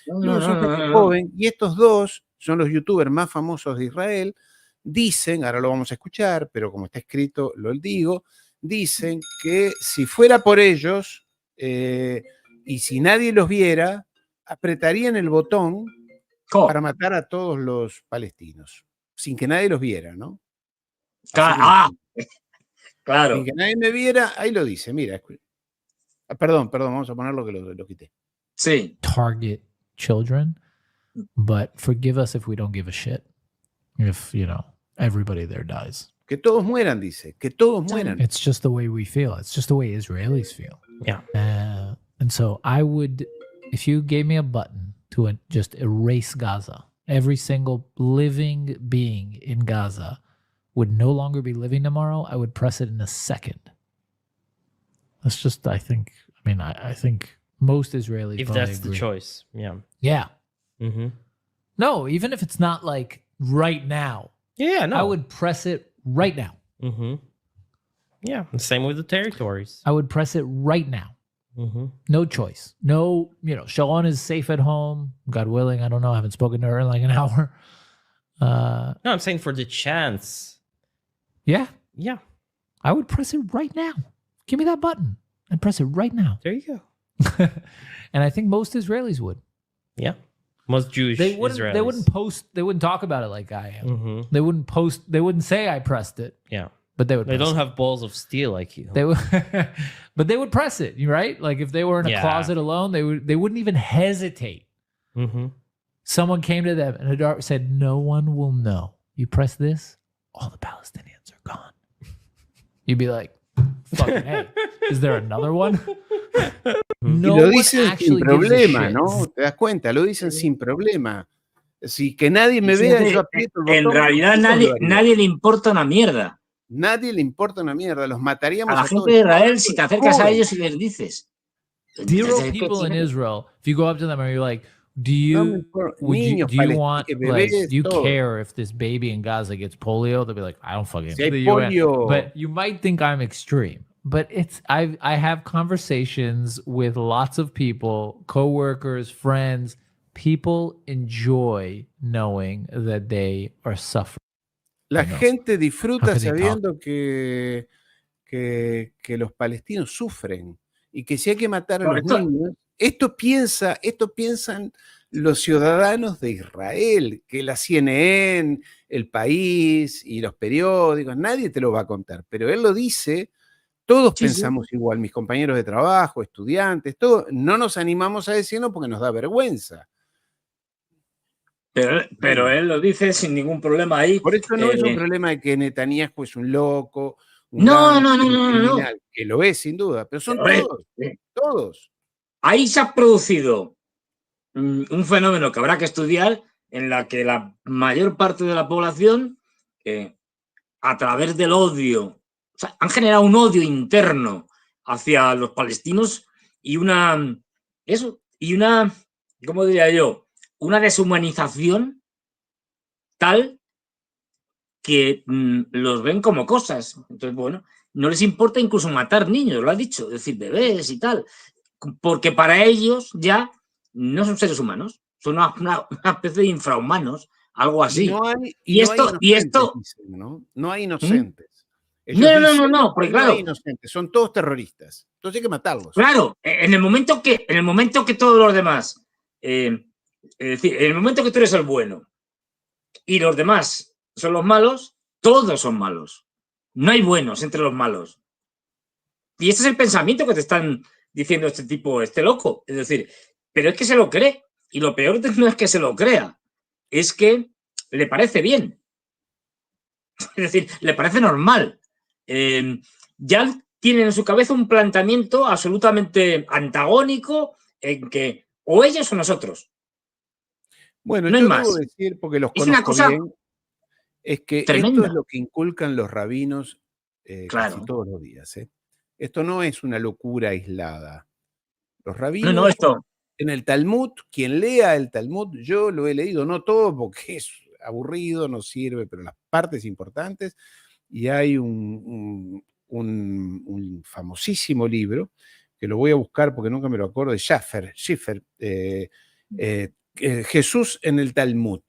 No, son gente joven. Y estos dos son los youtubers más famosos de Israel. Dicen, ahora lo vamos a escuchar, pero como está escrito, lo digo, dicen que si fuera por ellos y si nadie los viera, apretarían el botón para matar a todos los palestinos, sin que nadie los viera, ¿no? Claro. Sin que nadie me viera, ahí lo dice, mira. Perdón, vamos a ponerlo que lo quité. Sí. Target children, but forgive us if we don't give a shit. If, everybody there dies. Que todos mueran, dice, que todos mueran. It's just the way we feel. It's just the way Israelis feel. Yeah. And so I would, if you gave me a button to just erase Gaza, every single living being in Gaza would no longer be living tomorrow, I would press it in a second. That's just, I think most Israelis if that's agree. The choice. Yeah. Yeah. Mm-hmm. No, even if it's not like right now. Yeah, no. I would press it right now. Mm-hmm. Yeah, the same with the territories. I would press it right now. Mm-hmm. No choice. No, Shalon is safe at home. God willing, I don't know. I haven't spoken to her in like an hour. No, I'm saying for the chance. Yeah. Yeah. I would press it right now. Give me that button and press it right now. There you go. And I think most Israelis would. Yeah. Most Jewish Israelis. They wouldn't post. They wouldn't talk about it like I am. Mm-hmm. They wouldn't post. They wouldn't say I pressed it. Yeah. But they would. They don't have balls of steel like you. They would, but they would press it, right? Like if they were in a closet alone, they wouldn't even hesitate. Mm-hmm. Someone came to them and Hadar said, "No one will know. You press this, all the Palestinians are gone." You'd be like, "Fucking hey, is there another one?" No, y lo dicen sin problema, ¿no? ¿Te das cuenta? Lo dicen sin problema. Si que nadie me vea, yo aprieto el botón. En realidad nadie le importa una mierda. Nadie le importa una mierda. Los mataríamos a la gente de Israel si te acercas a ellos y les dices. Zero people in Israel, if you go up to them and you're like, do you care if this baby in Gaza gets polio? They'll be like, I don't fucking know. But you might think I'm extreme. But I have conversations with lots of people, coworkers, friends. People enjoy knowing that they are suffering. La gente disfruta sabiendo que los palestinos sufren y que si hay que matar a los niños, esto piensan los ciudadanos de Israel, que la CNN, El País y los periódicos, nadie te lo va a contar, pero él lo dice. Todos pensamos igual, mis compañeros de trabajo, estudiantes, todos, no nos animamos a decirlo porque nos da vergüenza. Pero él lo dice sin ningún problema ahí. Por eso no es un problema de que Netanyahu es un loco, un criminal, que lo es sin duda, pero son todos. Ahí se ha producido un fenómeno que habrá que estudiar en la que la mayor parte de la población, a través del odio, han generado un odio interno hacia los palestinos y ¿cómo diría yo? Una deshumanización tal que los ven como cosas. Entonces, bueno, no les importa incluso matar niños, lo ha dicho, es decir, bebés y tal, porque para ellos ya no son seres humanos, son una especie de infrahumanos, algo así. No hay, Y no hay esto, y inocentes, esto, dicen, ¿no? No hay ¿Mm? inocentes. Ellos No, dicen, porque no hay claro, inocentes, son todos terroristas. Entonces hay que matarlos. claro, en el momento que todos los demás, es decir, en el momento que tú eres el bueno y los demás son los malos, todos son malos. No hay buenos entre los malos. Y este es el pensamiento que te están diciendo este tipo, este loco. Es decir, pero es que se lo cree. Y lo peor no es que se lo crea, es que le parece bien. Es decir, le parece normal. Ya tienen en su cabeza un planteamiento absolutamente antagónico en que o ellos o nosotros. Bueno, No hay yo debo más. decir, porque los Es una conozco cosa bien, es que esto es tremenda. lo que inculcan los rabinos casi Claro. todos los días. Esto no es una locura aislada. Los No, rabinos esto. en el Talmud, quien lea el Talmud, yo lo he leído, no todo porque es aburrido, no sirve, pero las partes importantes, y hay un famosísimo libro, que lo voy a buscar porque nunca me lo acuerdo, de Schiffer, Jesús en el Talmud,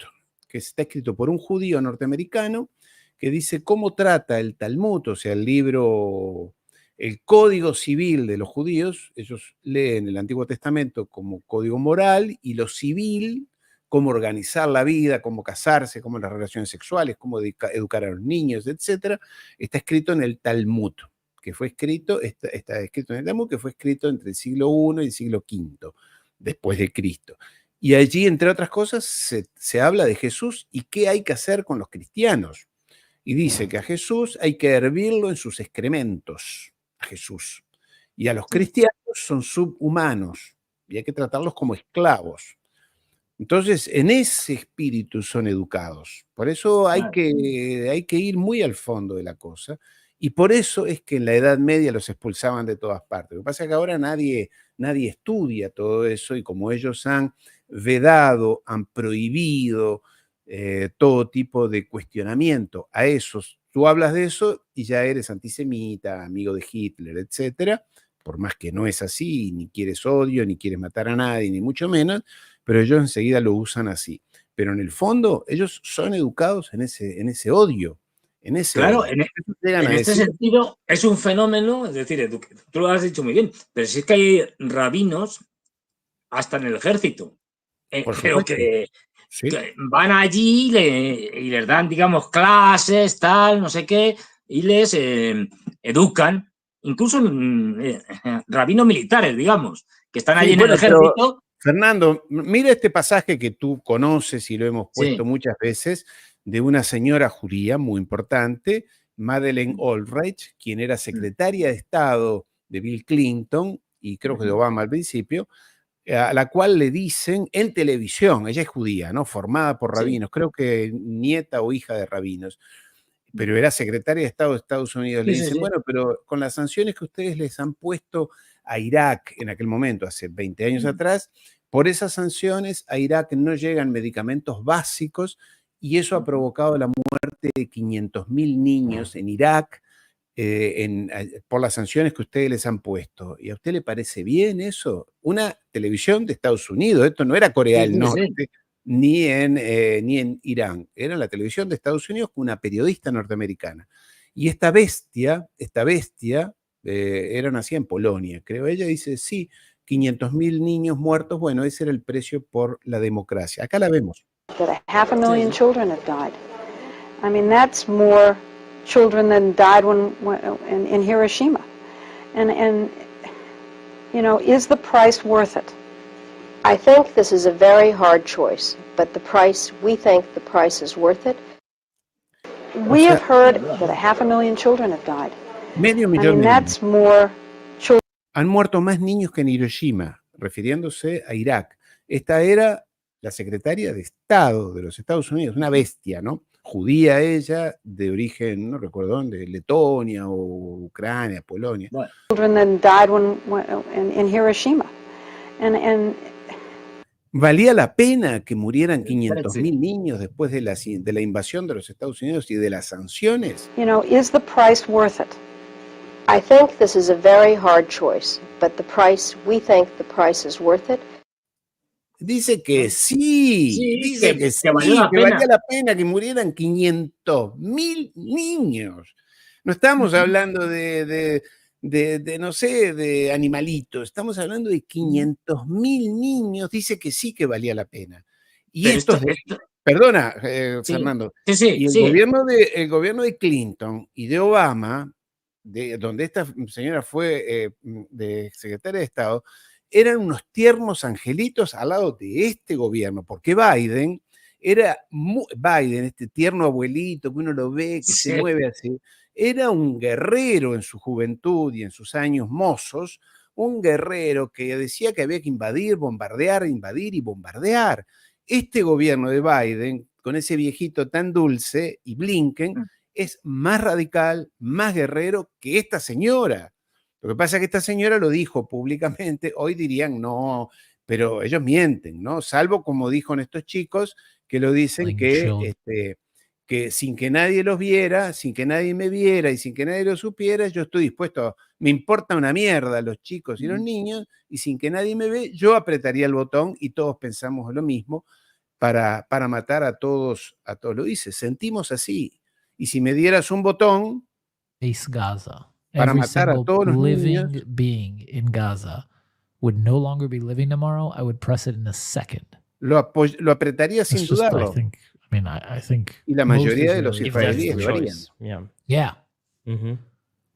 que está escrito por un judío norteamericano que dice cómo trata el Talmud, o sea, el libro, el código civil de los judíos. Ellos leen el Antiguo Testamento como código moral y lo civil, cómo organizar la vida, cómo casarse, cómo las relaciones sexuales, cómo educar a los niños, etcétera, está escrito en el Talmud, que fue escrito, está escrito en el Talmud, que fue escrito entre el siglo I y el siglo V después de Cristo. Y allí, entre otras cosas, se habla de Jesús y qué hay que hacer con los cristianos. Y dice que a Jesús hay que hervirlo en sus excrementos, a Jesús. Y a los cristianos son subhumanos y hay que tratarlos como esclavos. Entonces, en ese espíritu son educados. Por eso hay que ir muy al fondo de la cosa. Y por eso es que en la Edad Media los expulsaban de todas partes. Lo que pasa es que ahora nadie estudia todo eso, y como ellos han vedado, han prohibido todo tipo de cuestionamiento a esos, tú hablas de eso y ya eres antisemita, amigo de Hitler, etcétera, por más que no es así, ni quieres odio, ni quieres matar a nadie, ni mucho menos, pero ellos enseguida lo usan así. Pero en el fondo, ellos son educados en ese odio. Claro, odio. en este sentido es un fenómeno, es decir, tú lo has dicho muy bien, pero sí es que hay rabinos hasta en el ejército, pero que van allí y les dan, digamos, clases, tal, no sé qué, y les educan, incluso rabinos militares, digamos, que están allí en el ejército. Fernando, mira este pasaje que tú conoces y lo hemos puesto muchas veces, de una señora judía muy importante, Madeleine Albright, quien era secretaria de Estado de Bill Clinton y creo que de Obama al principio, a la cual le dicen en televisión, ella es judía, ¿no? Formada por rabinos, creo que nieta o hija de rabinos, pero era secretaria de Estado de Estados Unidos. Le dicen, bueno, pero con las sanciones que ustedes les han puesto a Irak en aquel momento, hace 20 años atrás, por esas sanciones a Irak no llegan medicamentos básicos y eso ha provocado la muerte de 500.000 niños en Irak por las sanciones que ustedes les han puesto. ¿Y a usted le parece bien eso? Una televisión de Estados Unidos, esto no era Corea del Norte, ni en Irán, era la televisión de Estados Unidos con una periodista norteamericana. Y esta bestia era nacida en Polonia, creo. Ella dice, sí, 500.000 niños muertos, bueno, ese era el precio por la democracia. Acá la vemos. That 500,000 children have died. I mean, that's more children than died in Hiroshima. And you know, is the price worth it? I think this is a very hard choice, but we think the price is worth it. We have heard that 500,000 children have died. Medio millón de niños. Han muerto más niños que en Hiroshima, refiriéndose a Irak. Esta era la secretaria de Estado de los Estados Unidos, una bestia, ¿no? Judía ella, de origen, no recuerdo dónde, Letonia o Ucrania, Polonia. Children that died in Hiroshima. And ¿Valía la pena que murieran 500.000 niños después de la invasión de los Estados Unidos y de las sanciones? You know, is the price worth it? I think this is a very hard choice, but we think the price is worth it. Dice que sí, Sí, dice que que valió sí, la que pena. valía la pena que murieran 500.000 niños. No estamos hablando no sé, de animalitos, estamos hablando de 500.000 niños. Dice que sí que valía la pena. Y Pero estos, esto perdona, sí, Fernando, sí, y sí. el gobierno de Clinton y de Obama, donde esta señora fue de secretaria de Estado, eran unos tiernos angelitos al lado de este gobierno, porque Biden, este tierno abuelito que uno lo ve, que se Sí. mueve así, era un guerrero en su juventud y en sus años mozos, un guerrero que decía que había que invadir, bombardear, invadir y bombardear. Este gobierno de Biden, con ese viejito tan dulce, y Blinken, es más radical, más guerrero que esta señora. Lo que pasa es que esta señora lo dijo públicamente, hoy dirían no, pero ellos mienten, ¿no? Salvo como dijo en estos chicos, que lo dicen que sin que nadie los viera, sin que nadie me viera y sin que nadie lo supiera, yo estoy dispuesto, me importa una mierda los chicos y los niños, y sin que nadie me ve, yo apretaría el botón y todos pensamos lo mismo para matar a todos, lo dice, sentimos así. Y si me dieras un botón Base Gaza. para Every matar a single todos los niños, living being in Gaza would no longer be living tomorrow. I would press it in a second. lo apretaría It's sin just, I dudarlo. think, I think Y la most mayoría de los Israelis If that's israelíes the lo harían. choice. Yeah. Yeah. Mm-hmm.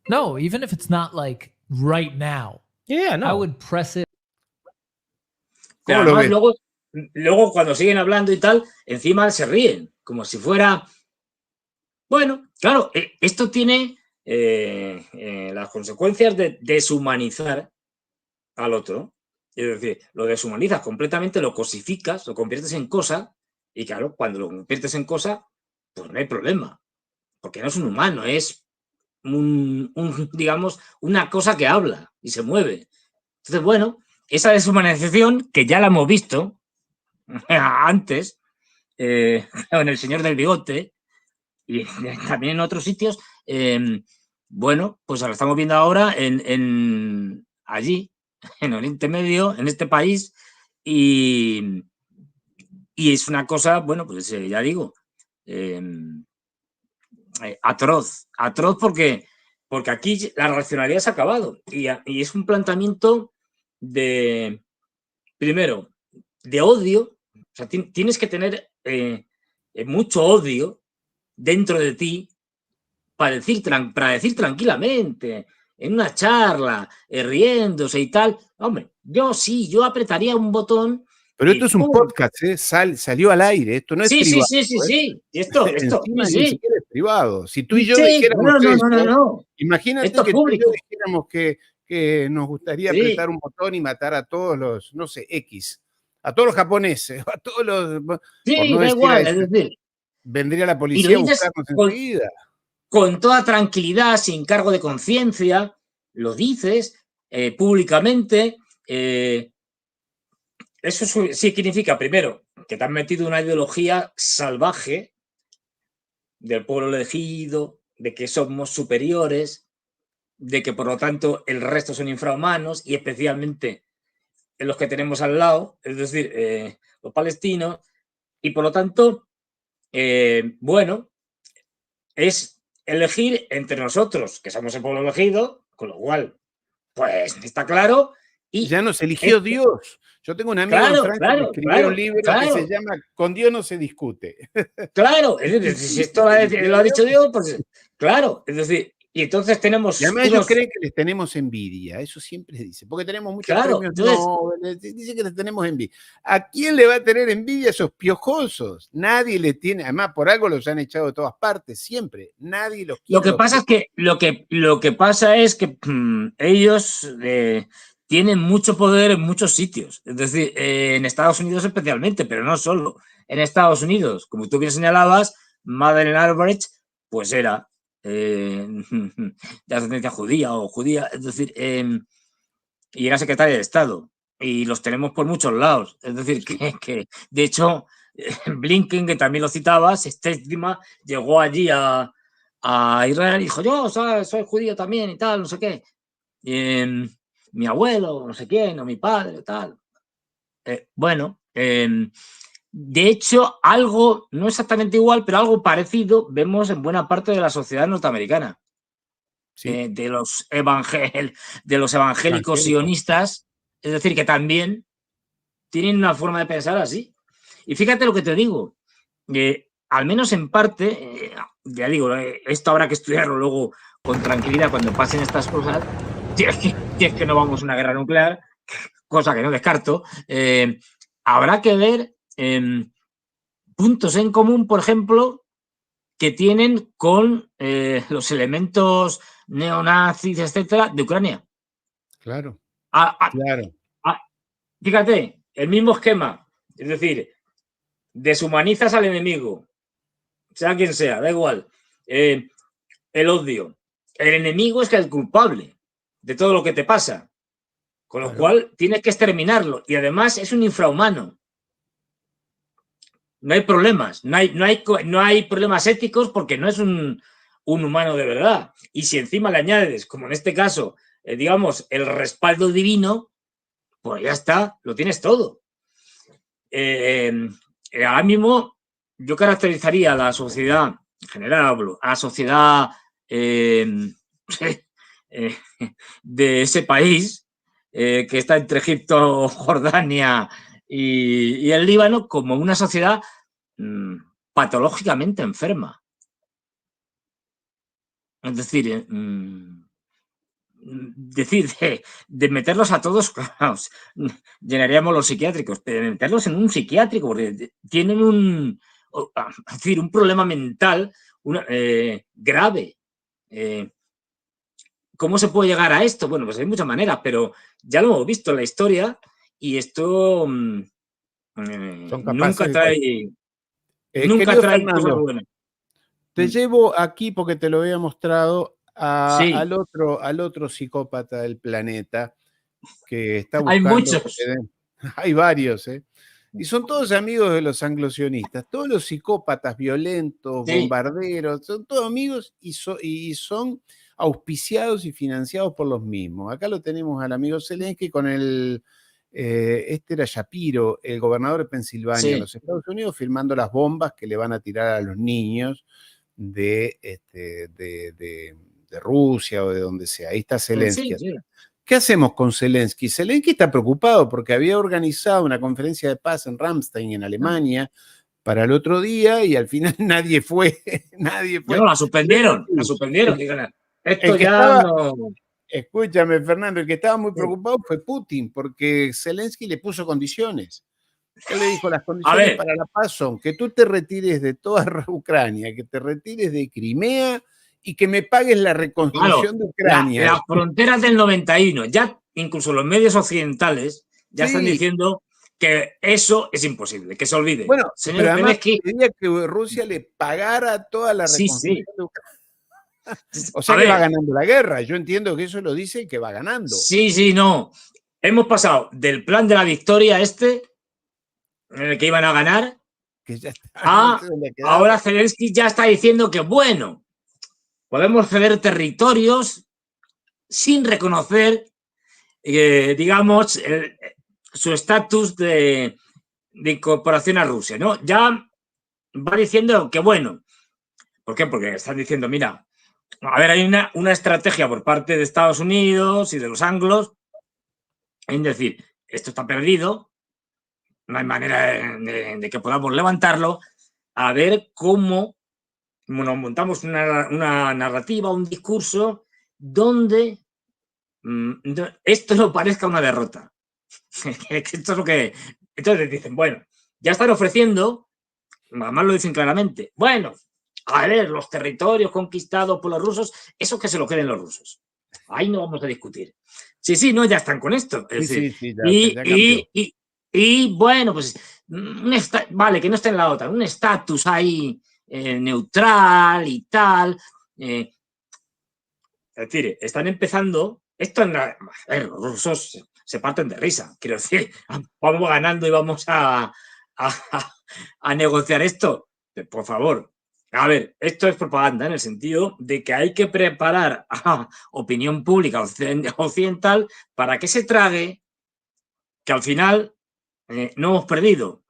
No, even if it's not like right now, Yeah, no. I would press it. Pero ¿Cómo lo además ves? luego cuando siguen hablando y tal, encima se ríen, como si fuera... Bueno, claro, esto tiene las consecuencias de deshumanizar al otro. Es decir, lo deshumanizas completamente, lo cosificas, lo conviertes en cosa, y claro, cuando lo conviertes en cosa, pues no hay problema, porque no es un humano, es digamos, una cosa que habla y se mueve. Entonces, bueno, esa deshumanización, que ya la hemos visto antes, en El Señor del Bigote, y también en otros sitios, bueno, pues la estamos viendo ahora allí, en Oriente Medio, en este país, y es una cosa, bueno, pues ya digo, atroz porque aquí la racionalidad se ha acabado y es un planteamiento primero, de odio, o sea, tienes que tener mucho odio dentro de ti para decir tranquilamente, en una charla, riéndose y tal. Hombre, yo apretaría un botón Pero esto y es un ¡pum! podcast, ¿eh? Salió al aire, esto no es Sí, privado. sí. Esto, Encima ni sí. siquiera es privado. Si tú y yo Sí, dijéramos no. imagínate Esto es que tú y yo público. dijéramos que nos gustaría Sí. apretar un botón y matar a todos los, no sé, a todos los japoneses, a todos los, por Sí, no da decir igual, es decir, vendría la y lo policía a dices buscarnos enseguida. con toda tranquilidad, sin cargo de conciencia, lo dices públicamente. Eso sí significa, primero, que te han metido una ideología salvaje del pueblo elegido, de que somos superiores, de que por lo tanto el resto son infrahumanos, y especialmente en los que tenemos al lado, es decir, los palestinos, y por lo tanto, bueno, es elegir entre nosotros, que somos el pueblo elegido, con lo cual, pues está claro. Y ya nos eligió Dios. Yo tengo un amigo en Francia que escribió un libro que se llama Con Dios no se discute. Claro, es decir, si esto lo ha dicho Dios, pues claro, es decir, y entonces tenemos Y además ellos creen que les tenemos envidia, eso siempre dice, porque tenemos muchos premios Nobel, dice que les tenemos envidia. ¿A quién le va a tener envidia a esos piojosos? Nadie le tiene, además por algo los han echado de todas partes, siempre, nadie los quiere. Lo que pasa es que ellos tienen mucho poder en muchos sitios, es decir, en Estados Unidos especialmente, pero no solo. En Estados Unidos, como tú bien señalabas, Madeleine Albright, pues era de ascendencia judía o judía, es decir, y era secretaria de Estado, y los tenemos por muchos lados, es decir, que de hecho Blinken, que también lo citabas, llegó allí a Israel y dijo, yo soy judío también y tal, no sé qué. Mi abuelo, no sé quién, o mi padre, tal. Bueno, De hecho, algo, no exactamente igual, pero algo parecido vemos en buena parte de la sociedad norteamericana. Sí. De los evangélicos Evangélicos. sionistas, es decir, que también tienen una forma de pensar así. Y fíjate lo que te digo, al menos en parte, ya digo, esto habrá que estudiarlo luego con tranquilidad cuando pasen estas cosas, si es que no vamos a una guerra nuclear, cosa que no descarto, habrá que ver puntos en común, por ejemplo, que tienen con los elementos neonazis, etcétera, de Ucrania. Claro, Ah, claro. fíjate, el mismo esquema, es decir, deshumanizas al enemigo, sea quien sea, da igual, el odio. El enemigo es el culpable de todo lo que te pasa, con lo Claro. cual tienes que exterminarlo y además es un infrahumano. No hay problemas, no hay problemas éticos porque no es un humano de verdad. Y si encima le añades, como en este caso, digamos, el respaldo divino, pues ya está, lo tienes todo. Ahora mismo yo caracterizaría a la sociedad, en general hablo, a la sociedad de ese país que está entre Egipto, Jordania y el Líbano como una sociedad patológicamente enferma. Es decir, de meterlos a todos, claro, llenaríamos los psiquiátricos, pero de meterlos en un psiquiátrico, porque tienen un problema mental grave. ¿Cómo se puede llegar a esto? Bueno, pues hay muchas maneras, pero ya lo hemos visto en la historia y esto Son nunca capaces trae, querido cosas Fernando, buenas. te llevo aquí porque te lo había mostrado Sí, al otro psicópata del planeta que está hay buscando que muchos. le den. Hay varios, ¿eh? Y son todos amigos de los anglosionistas. Todos los psicópatas violentos, Sí, bombarderos, son todos amigos y son auspiciados y financiados por los mismos. Acá lo tenemos al amigo Zelensky con este era Shapiro, el gobernador de Pensilvania en sí. los Estados Unidos, filmando las bombas que le van a tirar a los niños de Rusia o de donde sea. Ahí está Zelensky. Sí, sí. ¿Qué hacemos con Zelensky? Zelensky está preocupado porque había organizado una conferencia de paz en Ramstein, en Alemania, para el otro día y al final nadie fue. Nadie fue. No, la suspendieron. El, Digan, el esto que ya estaba, no. escúchame, Fernando, el que estaba muy Sí. preocupado fue Putin, porque Zelensky le puso condiciones. Él le dijo, las A condiciones ver, para la paz son que tú te retires de toda Ucrania, que te retires de Crimea y que me pagues la claro, reconstrucción de Ucrania. las fronteras del 91, ya incluso los medios occidentales ya están Sí, diciendo que eso es imposible, que se olvide. bueno, Señor pero además Zelensky, pedía que Rusia le pagara toda la sí, sí. reconstrucción de Ucrania. O A sea que va ver, ganando la guerra. Yo entiendo que eso lo dice y que va ganando. sí, no. Hemos pasado del plan de la victoria en el que iban a ganar, Que ya está, no a sé dónde ha ahora quedado. Zelensky ya está diciendo que, bueno, podemos ceder territorios sin reconocer, digamos, su estatus de incorporación a Rusia, ¿no? Ya va diciendo que, bueno, ¿por qué? Porque están diciendo, mira, a ver, hay una estrategia por parte de Estados Unidos y de los anglos en decir, esto está perdido, no hay manera de que podamos levantarlo, a ver cómo nos montamos una narrativa, un discurso donde esto no parezca una derrota. Esto es lo que... Entonces dicen, bueno, ya están ofreciendo, además lo dicen claramente, bueno, a ver, los territorios conquistados por los rusos, eso que se lo queden los rusos. Ahí no vamos a discutir. Sí, no, ya están con esto. Es decir, Sí, ya cambió. y bueno, pues, vale, que no esté en la OTAN, un estatus ahí neutral y tal. Es decir, están empezando, los rusos se parten de risa, quiero decir, vamos ganando y vamos a negociar esto. Por favor, a ver, esto es propaganda en el sentido de que hay que preparar a opinión pública occidental para que se trague que al final no hemos perdido.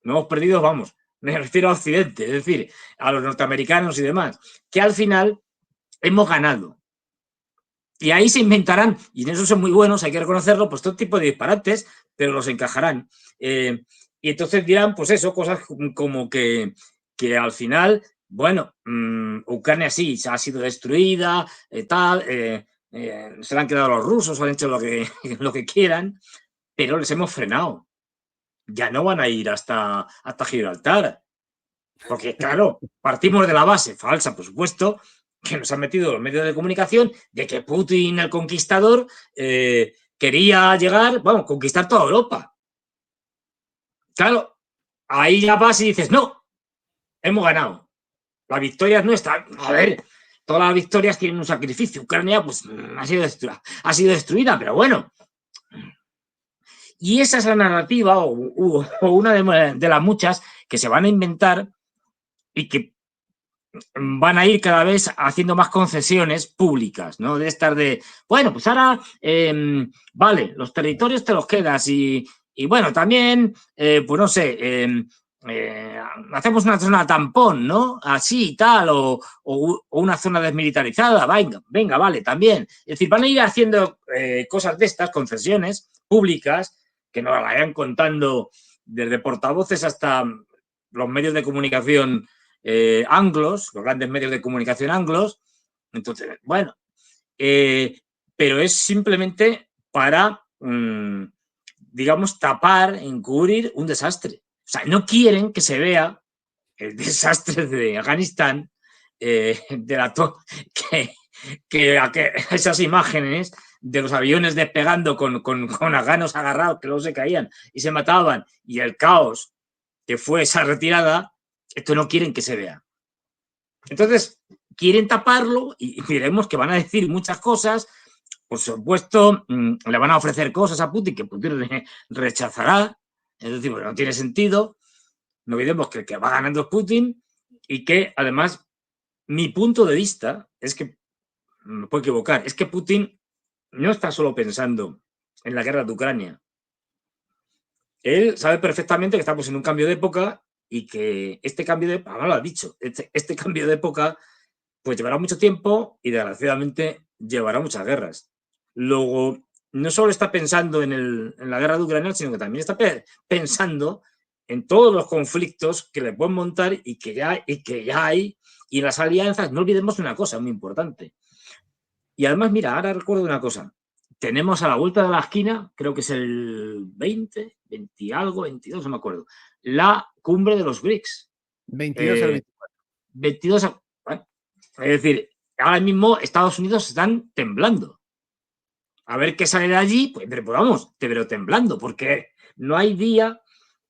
No hemos perdido, vamos, me refiero a Occidente, es decir, a los norteamericanos y demás, que al final hemos ganado. Y ahí se inventarán, y en eso son muy buenos, hay que reconocerlo, pues todo tipo de disparates, pero los encajarán. Y entonces dirán, pues eso, cosas como que al final, bueno, Ucrania sí, ha sido destruida, tal, se le han quedado los rusos, han hecho lo que quieran, pero les hemos frenado. Ya no van a ir hasta Gibraltar. Porque, claro, partimos de la base falsa, por supuesto, que nos han metido los medios de comunicación de que Putin, el conquistador, quería llegar, vamos, conquistar toda Europa. Claro, ahí ya vas y dices, no, hemos ganado. La victoria es nuestra. A ver, todas las victorias tienen un sacrificio. Ucrania, pues, ha sido destruida, pero bueno. Y esa es la narrativa, o una de las muchas que se van a inventar y que van a ir cada vez haciendo más concesiones públicas, ¿no? De estas de, bueno, pues ahora, vale, los territorios te los quedas y bueno, también, pues no sé, hacemos una zona tampón, ¿no? Así y tal, o una zona desmilitarizada, venga, vale, también. Es decir, van a ir haciendo cosas de estas, concesiones públicas, que nos las vayan contando desde portavoces hasta los medios de comunicación anglos, los grandes medios de comunicación anglos. Entonces, bueno, pero es simplemente para, digamos, tapar, encubrir un desastre. O sea, no quieren que se vea el desastre de Afganistán, que esas imágenes de los aviones despegando con afganos agarrados que luego se caían y se mataban, y el caos que fue esa retirada. Esto no quieren que se vea. Entonces, quieren taparlo y veremos que van a decir muchas cosas. Por supuesto, le van a ofrecer cosas a Putin que Putin rechazará. Es decir, bueno, no tiene sentido. No olvidemos que el que va ganando es Putin y que, además, mi punto de vista es que, me puedo equivocar, es que Putin no está solo pensando en la guerra de Ucrania. Él sabe perfectamente que estamos en un cambio de época y que este cambio de época, lo ha dicho, este cambio de época pues llevará mucho tiempo y desgraciadamente llevará muchas guerras. Luego, no solo está pensando en la guerra de Ucrania, sino que también está pensando en todos los conflictos que le pueden montar y que ya hay, y en las alianzas. No olvidemos una cosa muy importante. Y además, mira, ahora recuerdo una cosa. Tenemos a la vuelta de la esquina, creo que es el 20 algo, 22, no me acuerdo, la cumbre de los BRICS. 22 al 24. 22 bueno, es decir, ahora mismo Estados Unidos están temblando. A ver qué sale de allí, pues vamos, pero temblando, porque no hay día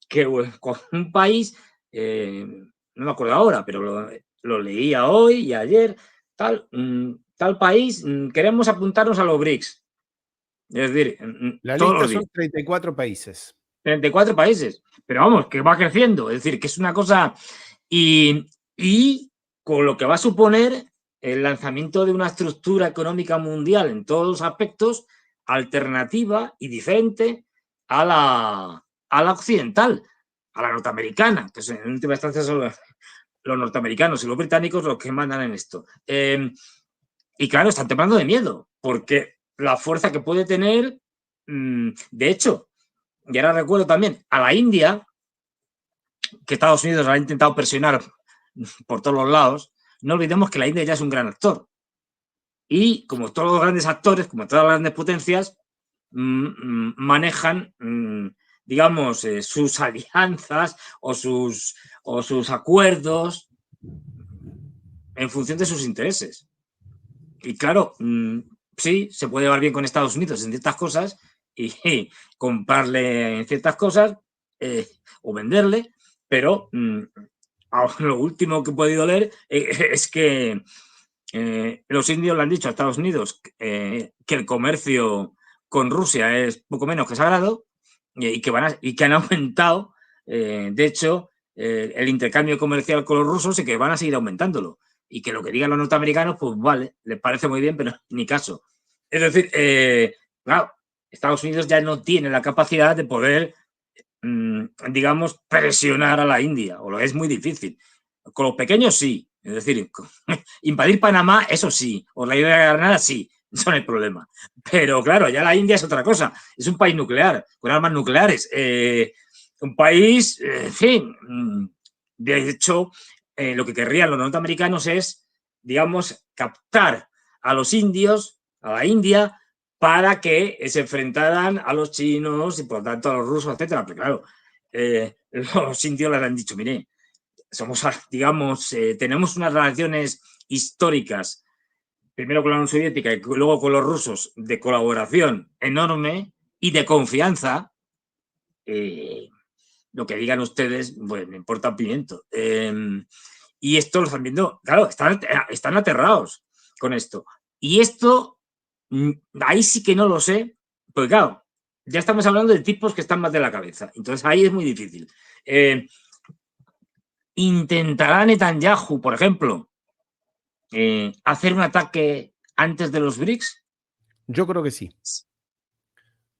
que con un país, no me acuerdo ahora, pero lo leía hoy y ayer, tal país, queremos apuntarnos a los BRICS. Es decir, la todos lista los días. son 34 países. 34 países, pero vamos, que va creciendo, es decir, que es una cosa, y con lo que va a suponer el lanzamiento de una estructura económica mundial en todos los aspectos, alternativa y diferente a la occidental, a la norteamericana, que en última instancia son los norteamericanos y los británicos los que mandan en esto. Y claro, están temblando de miedo, porque la fuerza que puede tener, de hecho, y ahora recuerdo también a la India, que Estados Unidos ha intentado presionar por todos los lados. No olvidemos que la India ya es un gran actor. Y como todos los grandes actores, como todas las grandes potencias, manejan, digamos, sus alianzas o sus acuerdos en función de sus intereses. Y claro, sí, se puede llevar bien con Estados Unidos en ciertas cosas y comprarle en ciertas cosas o venderle, pero lo último que he podido leer es que los indios le han dicho a Estados Unidos que el comercio con Rusia es poco menos que sagrado y que han aumentado, de hecho, el intercambio comercial con los rusos y que van a seguir aumentándolo. Y que lo que digan los norteamericanos, pues vale, les parece muy bien, pero ni caso. Es decir, claro, Estados Unidos ya no tiene la capacidad de poder digamos, presionar a la India, o lo es muy difícil. Con los pequeños sí, es decir, invadir Panamá, eso sí, o la isla de Granada sí, eso no hay problema. Pero claro, ya la India es otra cosa, es un país nuclear, con armas nucleares, un país, en fin, de hecho, lo que querrían los norteamericanos es, digamos, captar a los indios, a la India, para que se enfrentaran a los chinos y por tanto a los rusos, etcétera. Pero claro, los indios les han dicho, mire, somos, digamos, tenemos unas relaciones históricas, primero con la Unión Soviética y luego con los rusos, de colaboración enorme y de confianza. Lo que digan ustedes, pues me importa un pimiento. Y esto lo están viendo, claro, están aterrados con esto. Y esto, ahí sí que no lo sé, porque claro, ya estamos hablando de tipos que están más de la cabeza. Entonces ahí es muy difícil. ¿Intentará Netanyahu, por ejemplo, hacer un ataque antes de los BRICS? Yo creo que sí.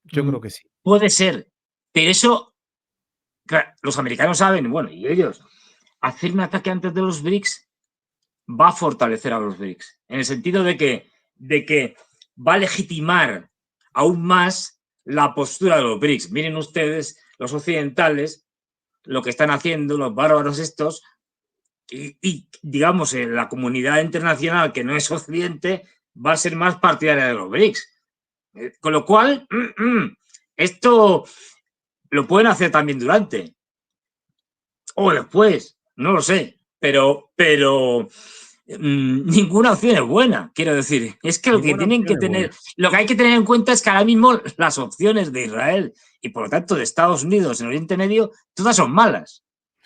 Yo creo que sí. Puede ser, pero eso, claro, los americanos saben, bueno, y ellos, hacer un ataque antes de los BRICS va a fortalecer a los BRICS, en el sentido de que va a legitimar aún más la postura de los BRICS. Miren ustedes, los occidentales, lo que están haciendo, los bárbaros estos, y digamos, la comunidad internacional que no es occidente va a ser más partidaria de los BRICS. Con lo cual, esto lo pueden hacer también durante o después, no lo sé, pero ninguna opción es buena, quiero decir. Es que lo que tienen que tener, lo que hay que tener en cuenta es que ahora mismo las opciones de Israel y por lo tanto de Estados Unidos en Oriente Medio, todas son malas,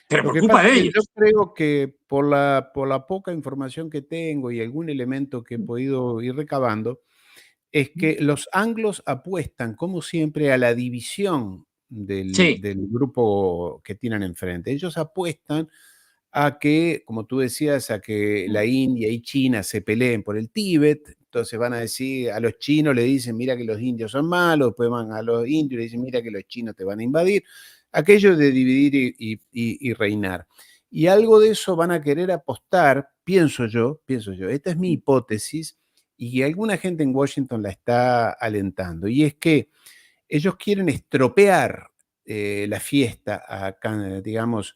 pero por culpa de ellos. Yo creo que por la poca información que tengo y algún elemento que he podido ir recabando, es que los anglos apuestan, como siempre, a la división del grupo que tienen enfrente. Ellos apuestan a que, como tú decías, a que la India y China se peleen por el Tíbet. Entonces van a decir, a los chinos le dicen, mira que los indios son malos, después van a los indios y le dicen, mira que los chinos te van a invadir. Aquello de dividir y reinar. Y algo de eso van a querer apostar, pienso yo, esta es mi hipótesis, y alguna gente en Washington la está alentando, y es que ellos quieren estropear la fiesta, digamos,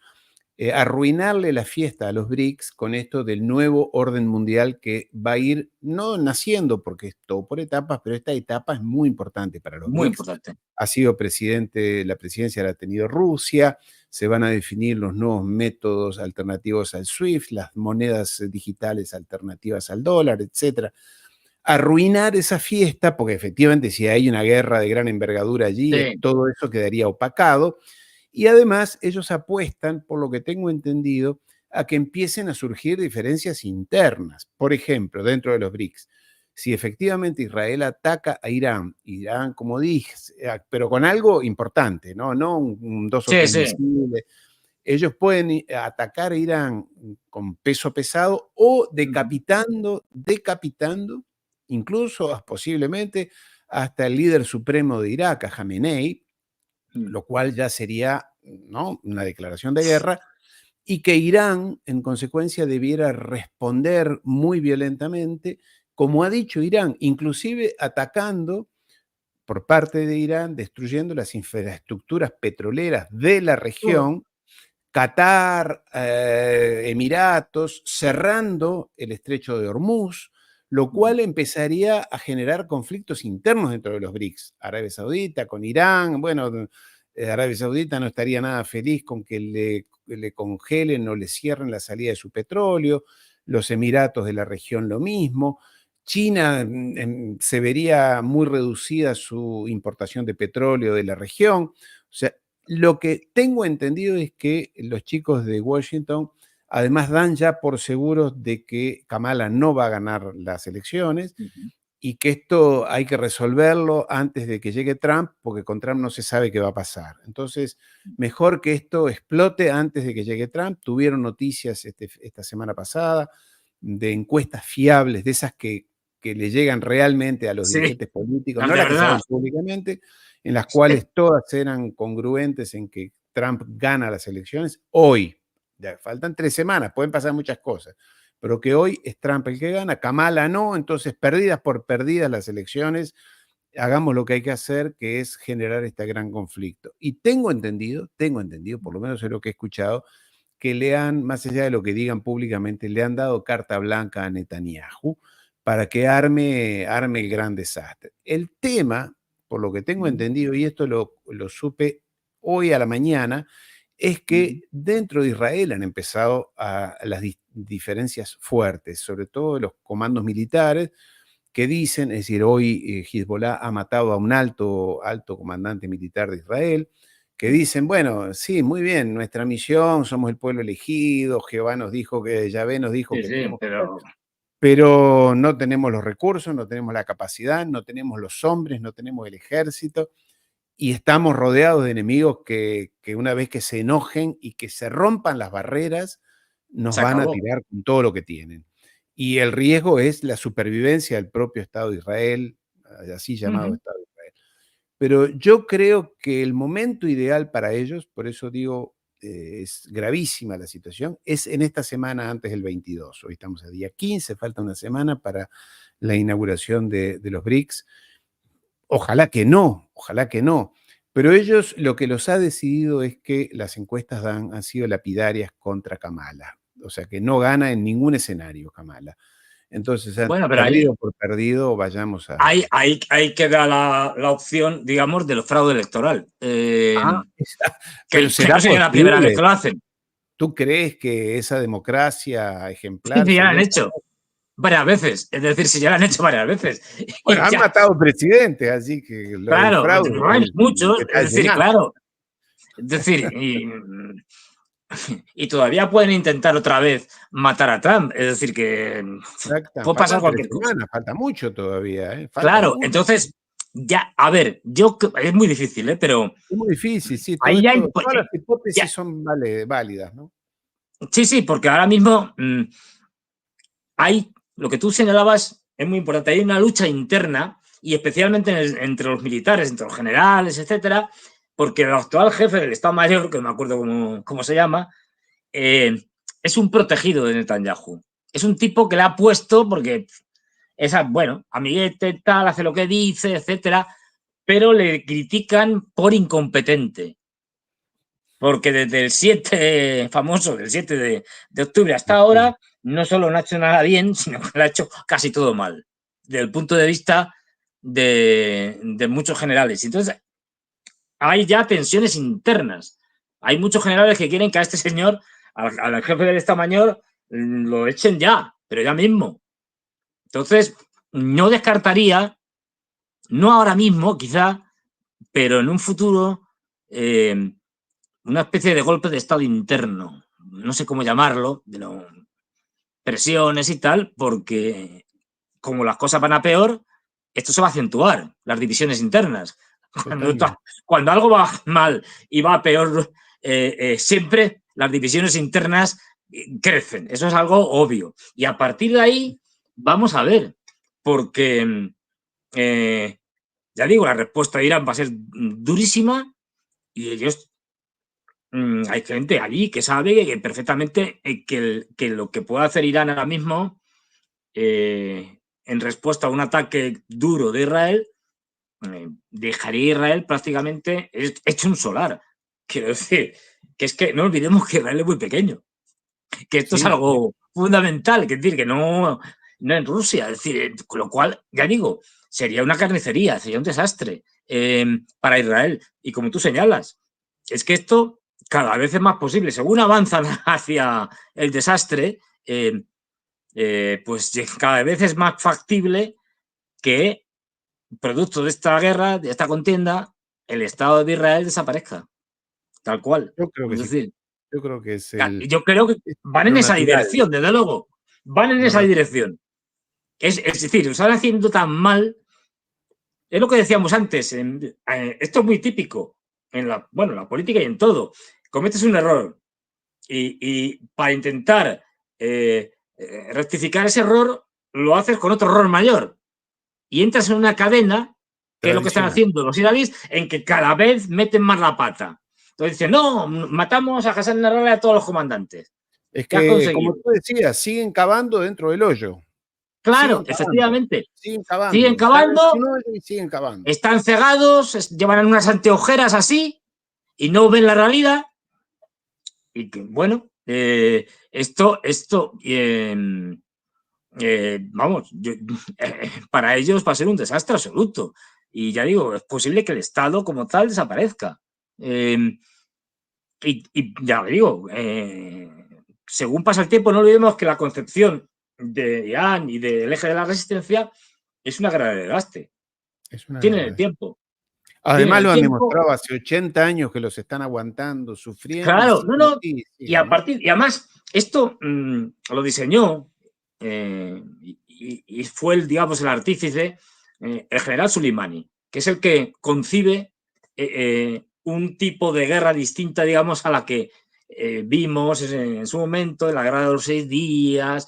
arruinarle la fiesta a los BRICS con esto del nuevo orden mundial que va a ir, no naciendo, porque es todo por etapas, pero esta etapa es muy importante para los muy BRICS. Importante. Ha sido la presidencia la ha tenido Rusia, se van a definir los nuevos métodos alternativos al SWIFT, las monedas digitales alternativas al dólar, etcétera. Arruinar esa fiesta, porque efectivamente si hay una guerra de gran envergadura allí, todo eso quedaría opacado. Y además ellos apuestan, por lo que tengo entendido, a que empiecen a surgir diferencias internas. Por ejemplo, dentro de los BRICS, si efectivamente Israel ataca a Irán, como dije, pero con algo importante, no un 2 o 3 misiles, ellos pueden atacar a Irán con peso pesado o decapitando, incluso posiblemente hasta el líder supremo de Irak, a Jamenei, lo cual ya sería, ¿no?, una declaración de guerra, y que Irán, en consecuencia, debiera responder muy violentamente, como ha dicho Irán, inclusive atacando por parte de Irán, destruyendo las infraestructuras petroleras de la región, Qatar, Emiratos, cerrando el estrecho de Hormuz, lo cual empezaría a generar conflictos internos dentro de los BRICS. Arabia Saudita con Irán, bueno, Arabia Saudita no estaría nada feliz con que le congelen o le cierren la salida de su petróleo, los Emiratos de la región lo mismo. China se vería muy reducida su importación de petróleo de la región. O sea, lo que tengo entendido es que los chicos de Washington además dan ya por seguros de que Kamala no va a ganar las elecciones y que esto hay que resolverlo antes de que llegue Trump, porque con Trump no se sabe qué va a pasar. Entonces, mejor que esto explote antes de que llegue Trump. Tuvieron noticias esta semana pasada de encuestas fiables, de esas que le llegan realmente a los dirigentes políticos, no las que salen públicamente, en las cuales todas eran congruentes en que Trump gana las elecciones, hoy, ya faltan 3 semanas, pueden pasar muchas cosas, pero que hoy es Trump el que gana, Kamala no, entonces perdidas por perdidas las elecciones, hagamos lo que hay que hacer, que es generar este gran conflicto. Y tengo entendido, por lo menos es lo que he escuchado, que le han, más allá de lo que digan públicamente, le han dado carta blanca a Netanyahu para que arme el gran desastre. El tema, por lo que tengo entendido, y esto lo supe hoy a la mañana, es que dentro de Israel han empezado las diferencias fuertes, sobre todo los comandos militares, que dicen, es decir, hoy Hezbollah ha matado a un alto comandante militar de Israel, que dicen, bueno, sí, muy bien, nuestra misión, somos el pueblo elegido, Jehová nos dijo que, Yahvé nos dijo Sí, que sí, tenemos que hacer, pero pero no tenemos los recursos, no tenemos la capacidad, no tenemos los hombres, no tenemos el ejército, y estamos rodeados de enemigos que una vez que se enojen y que se rompan las barreras, nos se van a acabó. tirar con todo lo que tienen. Y el riesgo es la supervivencia del propio Estado de Israel, así llamado Estado de Israel. Pero yo creo que el momento ideal para ellos, por eso digo, es gravísima la situación, es en esta semana antes del 22. Hoy estamos a día 15, falta una semana para la inauguración de los BRICS. Ojalá que no, ojalá que no. Pero ellos lo que los ha decidido es que las encuestas han sido lapidarias contra Kamala. O sea que no gana en ningún escenario Kamala. Entonces, Bueno, pero perdido por perdido, vayamos a... ahí queda la opción, digamos, del fraude electoral. Ah, Que pero será no sería la primera vez posible. que lo hacen. ¿Tú crees que esa democracia Sí, ejemplar ya lo han sería? hecho varias veces. Es decir, si ya lo han hecho varias veces. Bueno, Y han ya, matado presidentes, así que el claro, fraude no hay muchos. está Es decir, llenando. claro. Es decir, y todavía pueden intentar otra vez matar a Trump. Es decir, que puede pasar Faltan 3 cualquier cosa. semanas, falta mucho todavía, ¿eh? Falta Claro, mucho. entonces, ya, a ver, es muy difícil, pero Es muy difícil, sí, todo ahí ya, esto, todas las ya, hipótesis son válidas, ¿no? sí, sí, porque ahora mismo hay, lo que tú señalabas es muy importante, hay una lucha interna y especialmente entre los militares, entre los generales, etcétera, porque el actual jefe del Estado Mayor, que no me acuerdo cómo se llama, es un protegido de Netanyahu. Es un tipo que le ha puesto porque bueno, amiguete, tal, hace lo que dice, etcétera, pero le critican por incompetente. Porque desde el 7 famoso, del 7 de octubre hasta ahora, no solo no ha hecho nada bien, sino que lo ha hecho casi todo mal, desde el punto de vista de muchos generales. Entonces, hay ya tensiones internas. Hay muchos generales que quieren que a este señor, al jefe del Estado Mayor, lo echen ya, pero ya mismo. Entonces, no descartaría, no ahora mismo, quizá, pero en un futuro, una especie de golpe de estado interno, no sé cómo llamarlo, de presiones y tal, porque como las cosas van a peor, esto se va a acentuar, las divisiones internas. Cuando algo va mal y va a peor, siempre las divisiones internas crecen, eso es algo obvio. Y a partir de ahí, vamos a ver, porque ya digo, la respuesta de Irán va a ser durísima y ellos hay gente allí que sabe que perfectamente que lo que puede hacer Irán ahora mismo en respuesta a un ataque duro de Israel dejaría a Israel prácticamente hecho un solar. Quiero decir, que es que no olvidemos que Israel es muy pequeño, que esto es Sí, algo fundamental, que es decir, que no en Rusia, es decir, con lo cual, ya digo, sería una carnicería, sería un desastre para Israel. Y como tú señalas, es que esto cada vez es más posible. Según avanzan hacia el desastre, pues cada vez es más factible que, producto de esta guerra, de esta contienda, el Estado de Israel desaparezca, tal cual. yo creo que Es sí. decir, Yo creo que es yo creo que van en lo esa natural, dirección, desde luego. Van en lo esa natural. dirección. Es decir, lo están haciendo tan mal. Es lo que decíamos antes. Esto es muy típico en la política y en todo. Cometes un error y para intentar rectificar ese error, lo haces con otro error mayor. Y entras en una cadena ¿Qué es lo que están Tradicional. haciendo los iraníes? En que cada vez meten más la pata. Entonces dicen, no, matamos a Hassan Nasrallah y a todos los comandantes. Es ¿Qué has que, conseguido? como tú decías, siguen cavando dentro del hoyo. Claro, Siguen cavando. efectivamente. Siguen cavando. Siguen Están cavando, en un hoyo y siguen cavando. están cegados, llevan unas anteojeras así y no ven la realidad. Y que, bueno, vamos, para ellos va a ser un desastre absoluto. Y ya digo, es posible que el Estado como tal desaparezca. Y ya digo, según pasa el tiempo, no olvidemos que la concepción de Irán y del eje de la resistencia es una guerra de desgaste. Es una Tienen guerra. el tiempo. Además el lo han tiempo. demostrado hace 80 años que los están aguantando, sufriendo. Claro, no. Sí, Y además, esto lo diseñó y fue digamos, el artífice, el general Soleimani, que es el que concibe un tipo de guerra distinta, digamos, a la que vimos en su momento, en la guerra de los 6 días,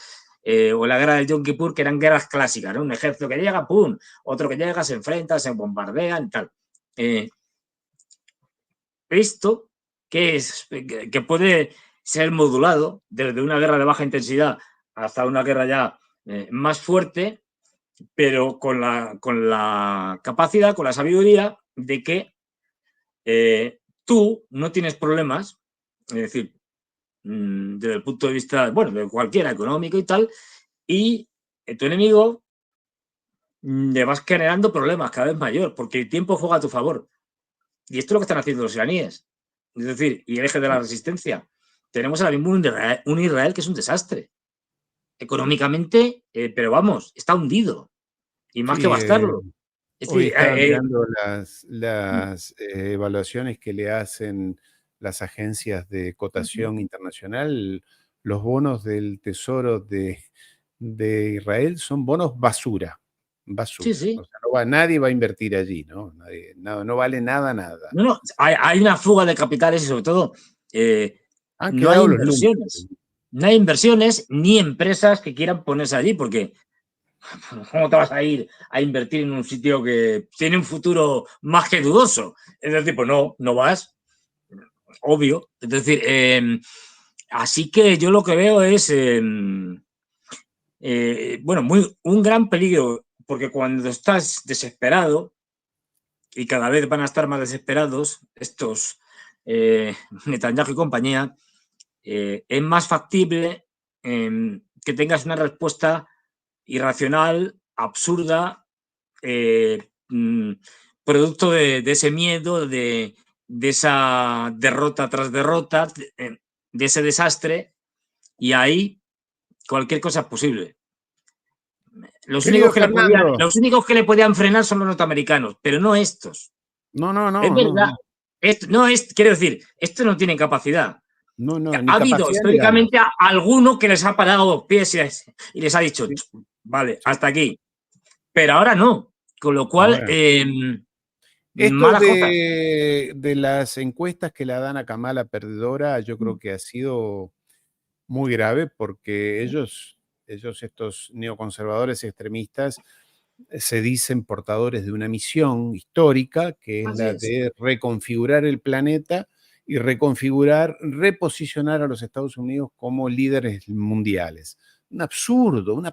o la guerra del Yom Kippur, que eran guerras clásicas, ¿no? Un ejército que llega, ¡pum! Otro que llega, se enfrenta, se bombardean y tal. Esto que puede ser modulado desde una guerra de baja intensidad hasta una guerra ya más fuerte, pero con la capacidad, con la sabiduría de que tú no tienes problemas, es decir, desde el punto de vista, bueno, de cualquiera, económico y tal, y tu enemigo le vas generando problemas cada vez mayor, porque el tiempo juega a tu favor. Y esto es lo que están haciendo los iraníes. Es decir, y el eje de la resistencia. Tenemos ahora mismo un Israel que es un desastre. Económicamente, pero vamos, está hundido. Y más que Sí, bastardo. Es hoy decir, estaba mirando las evaluaciones que le hacen las agencias de cotación internacional. Los bonos del Tesoro de Israel son bonos basura. sí, Basura. sí. O sea, nadie va a invertir allí, ¿no? No vale nada. No, hay una fuga de capitales y sobre todo Han no hay quedado los inversiones. números. No hay inversiones ni empresas que quieran ponerse allí, porque ¿cómo te vas a ir a invertir en un sitio que tiene un futuro más que dudoso? Es decir, pues no vas, obvio. Es decir, así que yo lo que veo es, bueno, un gran peligro, porque cuando estás desesperado, y cada vez van a estar más desesperados estos Netanyahu y compañía, es más factible que tengas una respuesta irracional, absurda, producto de ese miedo, de esa derrota tras derrota, de ese desastre, y ahí cualquier cosa es posible. Los Querido únicos Fernando. los únicos que le podían frenar son los norteamericanos, pero no estos. No. Es verdad. Quiero decir, esto no tiene capacidad. No, Ha ni habido capacidad ni ganas. históricamente alguno que les ha parado los pies y les ha dicho, Sí. vale, Sí. hasta aquí. Pero ahora no. Con lo cual, Ahora. Esto malas cosas. de las encuestas que la dan a Kamala perdedora, yo creo que ha sido muy grave porque ellos estos neoconservadores extremistas, se dicen portadores de una misión histórica, que es Así la es. de reconfigurar el planeta y reposicionar a los Estados Unidos como líderes mundiales. Un absurdo, una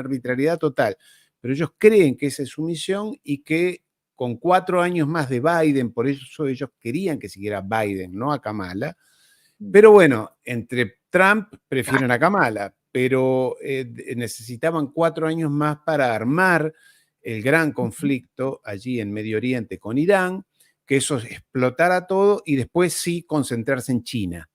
arbitrariedad total. Pero ellos creen que esa es su misión y que con 4 años más de Biden, por eso ellos querían que siguiera Biden, no a Kamala. Pero bueno, entre Trump prefieren a Kamala, pero necesitaban 4 años más para armar el gran conflicto allí en Medio Oriente con Irán, que eso explotara todo y después sí concentrarse en China.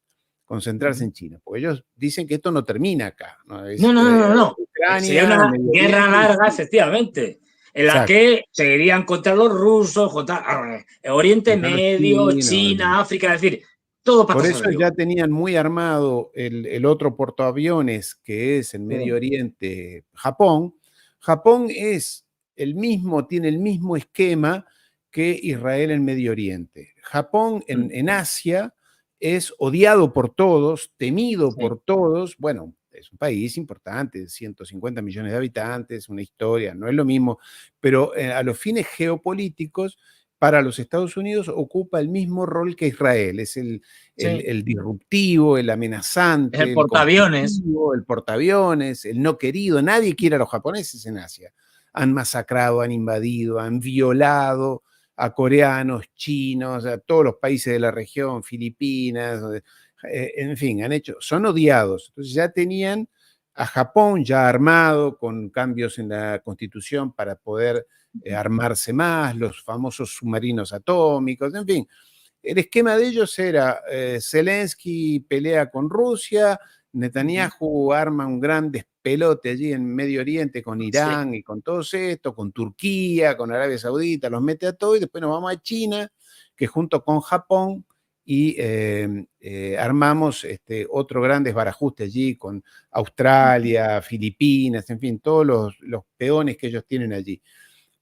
Porque ellos dicen que esto no termina acá. No. No. Sería Ucrania, una Medio guerra Oriente. larga, efectivamente, en la Exacto. que seguirían contra los rusos, contra Oriente Contra los Medio, chinos. China, África, es decir, todo Por patas eso arriba. ya tenían muy armado el otro portaaviones que es en Medio Oriente, Japón. Japón tiene el mismo esquema que Israel en Medio Oriente. Japón en Asia es odiado por todos, temido por todos. Bueno, es un país importante, 150 millones de habitantes, una historia, no es lo mismo, pero a los fines geopolíticos, para los Estados Unidos ocupa el mismo rol que Israel, es el disruptivo, el amenazante, el portaaviones, el portaaviones, el no querido. Nadie quiere a los japoneses en Asia. Han masacrado, han invadido, han violado a coreanos, chinos, a todos los países de la región, Filipinas, en fin, son odiados. Entonces ya tenían a Japón ya armado con cambios en la constitución para poder armarse más, los famosos submarinos atómicos, en fin. El esquema de ellos era Zelensky pelea con Rusia, Netanyahu arma un gran despelote allí en Medio Oriente con Irán y con todo esto, con Turquía, con Arabia Saudita, los mete a todos y después nos vamos a China, que junto con Japón y armamos otro gran desbarajuste allí con Australia, Filipinas, en fin, todos los peones que ellos tienen allí.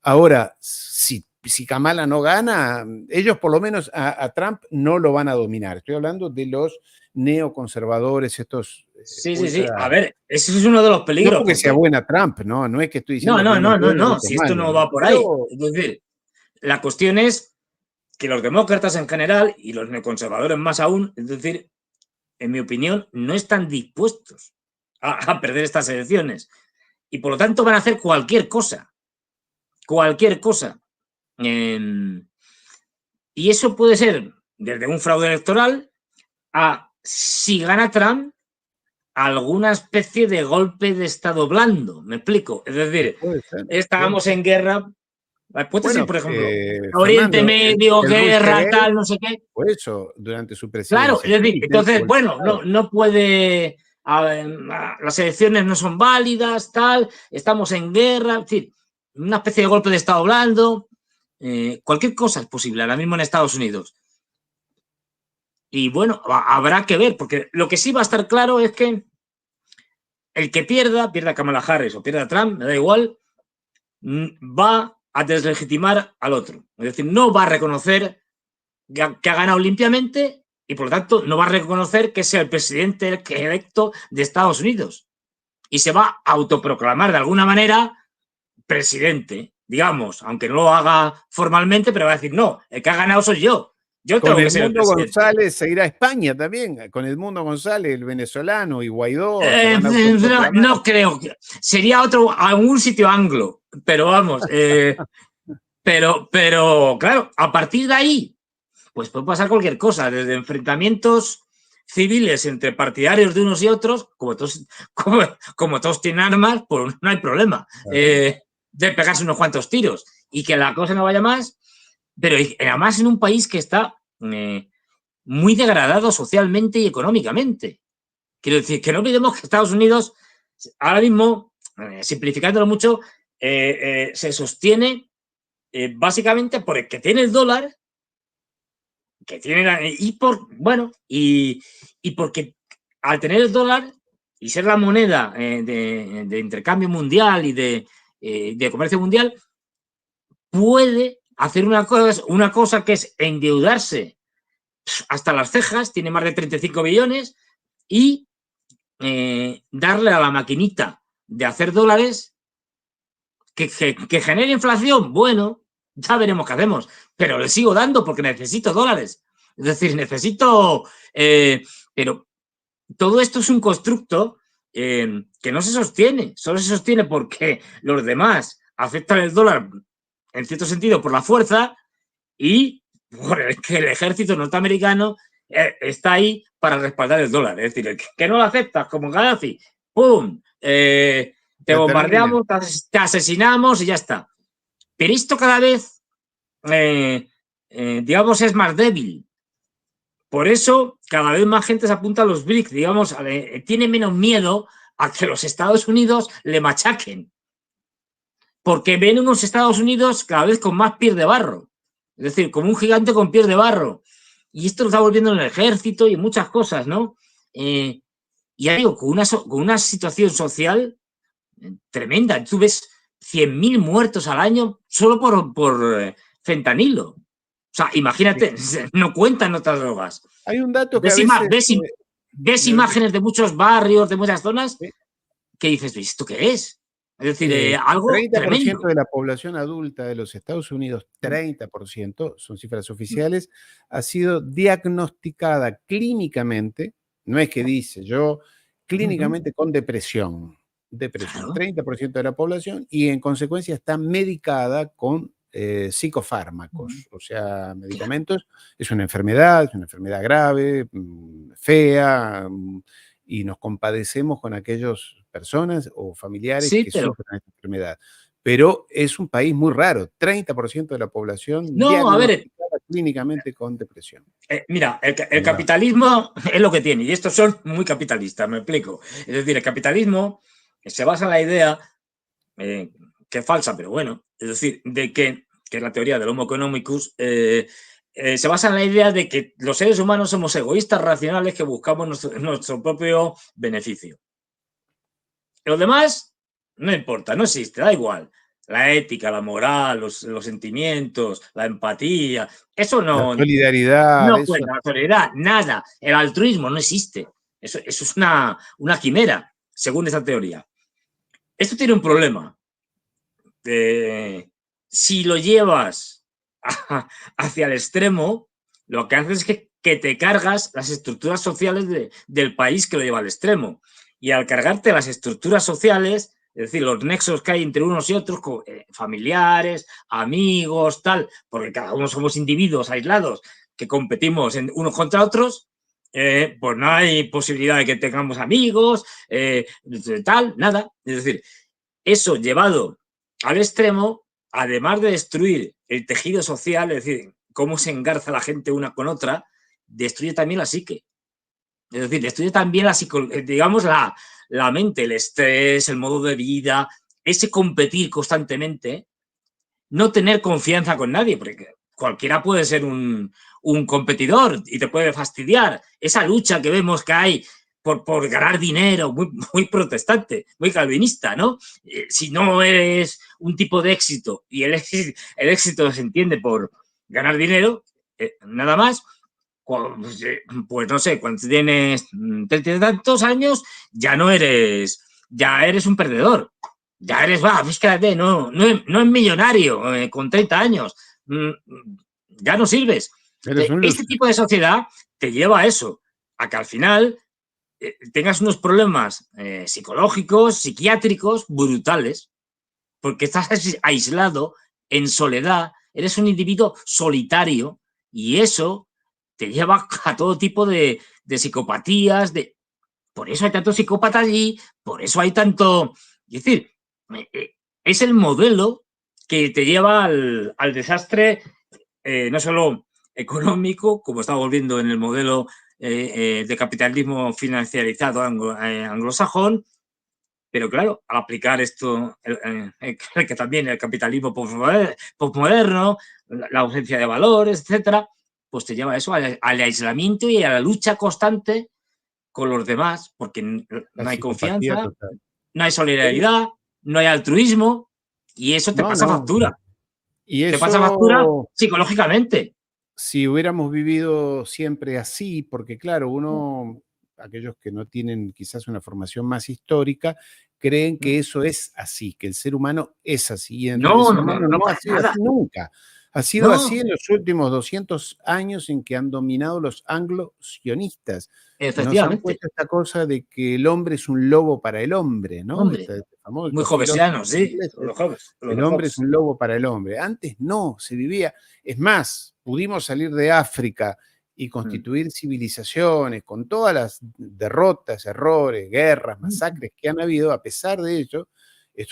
Ahora, si Kamala no gana, ellos por lo menos a Trump no lo van a dominar. Estoy hablando de los neoconservadores, estos... Sí. A ver, ese es uno de los peligros. No porque sea buena Trump, no es que estoy diciendo... No, si esto no va por ahí. Es decir, la cuestión es que los demócratas en general y los neoconservadores más aún, es decir, en mi opinión, no están dispuestos a perder estas elecciones. Y por lo tanto van a hacer cualquier cosa. Cualquier cosa. Y eso puede ser desde un fraude electoral a, si gana Trump, alguna especie de golpe de estado blando. ¿Me explico? Es decir, estábamos en guerra. Puede ser, por ejemplo, Oriente Medio, guerra, tal, no sé qué. Por eso, durante su presidencia. Claro, es decir, entonces, bueno, no puede. Las elecciones no son válidas, tal, estamos en guerra, es decir, una especie de golpe de estado blando. Cualquier cosa es posible ahora mismo en Estados Unidos. Y bueno, habrá que ver, porque lo que sí va a estar claro es que el que pierda Kamala Harris o pierda Trump, me da igual, va a deslegitimar al otro. Es decir, no va a reconocer que ha ganado limpiamente y por lo tanto no va a reconocer que sea el presidente electo de Estados Unidos. Y se va a autoproclamar de alguna manera presidente, digamos, aunque no lo haga formalmente, pero va a decir, no, el que ha ganado soy yo. Yo tengo que ser el presidente. González se irá a España también, con Edmundo González, el venezolano, y Guaidó. No creo. Sería algún sitio anglo, pero vamos. Pero claro, a partir de ahí, pues puede pasar cualquier cosa, desde enfrentamientos civiles entre partidarios de unos y otros, como todos tienen armas, pues no hay problema de pegarse unos cuantos tiros y que la cosa no vaya más. Pero además en un país que está muy degradado socialmente y económicamente. Quiero decir, que no olvidemos que Estados Unidos, ahora mismo, simplificándolo mucho, se sostiene básicamente por el que tiene el dólar, que tiene, y porque al tener el dólar y ser la moneda de intercambio mundial y de comercio mundial, puede hacer una cosa que es endeudarse hasta las cejas, tiene más de 35 billones, y darle a la maquinita de hacer dólares que genere inflación. Bueno, ya veremos qué hacemos, pero le sigo dando porque necesito dólares. Es decir, necesito... pero todo esto es un constructo que no se sostiene, solo se sostiene porque los demás aceptan el dólar en cierto sentido por la fuerza y porque el ejército norteamericano está ahí para respaldar el dólar. Es decir, el que no lo aceptas, como Gaddafi, ¡pum! Te bombardeamos, te asesinamos y ya está. Pero esto cada vez, digamos, es más débil. Por eso, cada vez más gente se apunta a los BRICS, digamos, tiene menos miedo a que los Estados Unidos le machaquen. Porque ven unos Estados Unidos cada vez con más pies de barro. Es decir, como un gigante con pies de barro. Y esto lo está volviendo en el ejército y en muchas cosas, ¿no? Y ya digo, con una situación social tremenda. Tú ves 100.000 muertos al año solo por fentanilo. O sea, imagínate, no cuentan otras drogas. Hay un dato que ves ves imágenes de muchos barrios, de muchas zonas, Sí. que dices, ¿esto qué es? Es decir, algo 30% tremendo. de la población adulta de los Estados Unidos, 30%, son cifras oficiales, ha sido diagnosticada clínicamente, no es que dice yo, clínicamente con depresión. Depresión, Claro. 30% de la población, y en consecuencia está medicada con psicofármacos, o sea, medicamentos. Es una enfermedad grave, fea, y nos compadecemos con aquellas personas o familiares Sí, que pero sufren esta enfermedad. Pero es un país muy raro, 30% de la población no, a ver, diagnosticada clínicamente con depresión. mira, el ¿Verdad? capitalismo es lo que tiene, y estos son muy capitalistas, me explico. Es decir, el capitalismo se basa en la idea, que es falsa, pero bueno, es decir, de que es la teoría del Homo economicus, se basa en la idea de que los seres humanos somos egoístas racionales que buscamos nuestro propio beneficio. Lo demás no importa, no existe, da igual. La ética, la moral, los sentimientos, la empatía, eso La no, solidaridad, no eso. cuenta, la solidaridad, nada. El altruismo no existe. Eso es una quimera, según esa teoría. Esto tiene un problema. Si lo llevas hacia el extremo, lo que haces es que te cargas las estructuras sociales del país que lo lleva al extremo. Y al cargarte las estructuras sociales, es decir, los nexos que hay entre unos y otros, familiares, amigos, tal, porque cada uno somos individuos aislados que competimos unos contra otros, pues no hay posibilidad de que tengamos amigos, tal, nada. Es decir, eso llevado al extremo, además de destruir el tejido social, es decir, cómo se engarza la gente una con otra, destruye también la psique. Es decir, destruye también digamos, la mente, el estrés, el modo de vida, ese competir constantemente, no tener confianza con nadie, porque cualquiera puede ser un competidor y te puede fastidiar. Esa lucha que vemos que hay por ganar dinero, muy protestante, muy calvinista, ¿no? Si no eres un tipo de éxito y el éxito se entiende por ganar dinero, nada más, pues no sé, cuando tienes 30 y tantos años, ya eres un perdedor. Ya eres, fíjate, no es millonario con 30 años. Ya no sirves. Eres un Este loser. tipo de sociedad te lleva a eso, a que al final tengas unos problemas psicológicos, psiquiátricos brutales, porque estás aislado, en soledad, eres un individuo solitario y eso te lleva a todo tipo de psicopatías. Por eso hay tantos psicópatas allí, por eso hay tanto... Es decir, es el modelo que te lleva al desastre, no solo económico, como estamos viendo en el modelo de capitalismo financiarizado anglosajón, pero claro, al aplicar esto, que también el capitalismo posmoderno, la ausencia de valores, etcétera, pues te lleva a eso, al aislamiento y a la lucha constante con los demás, porque La no hay psicopatía confianza, total. no hay solidaridad, no hay altruismo, y eso te No, pasa no. factura. Y Te pasa factura eso, psicológicamente. si hubiéramos vivido siempre así, porque claro, aquellos que no tienen quizás una formación más histórica, creen que eso es así, que el ser humano es así. Y en realidad el No, ser no, no, humano no, no ha para sido nada. así nunca. Ha sido No, así en los últimos 200 años en que han dominado los anglo-sionistas. Nos han efectivamente. puesto esta cosa de que el hombre es un lobo para el hombre, ¿no? Hombre, muy Estos filósofos jovesianos, sí, ingleses. los El de hombre es Hobbes. un lobo para el hombre. Antes no, se vivía. Es más, pudimos salir de África y constituir civilizaciones con todas las derrotas, errores, guerras, masacres que han habido. A pesar de ello,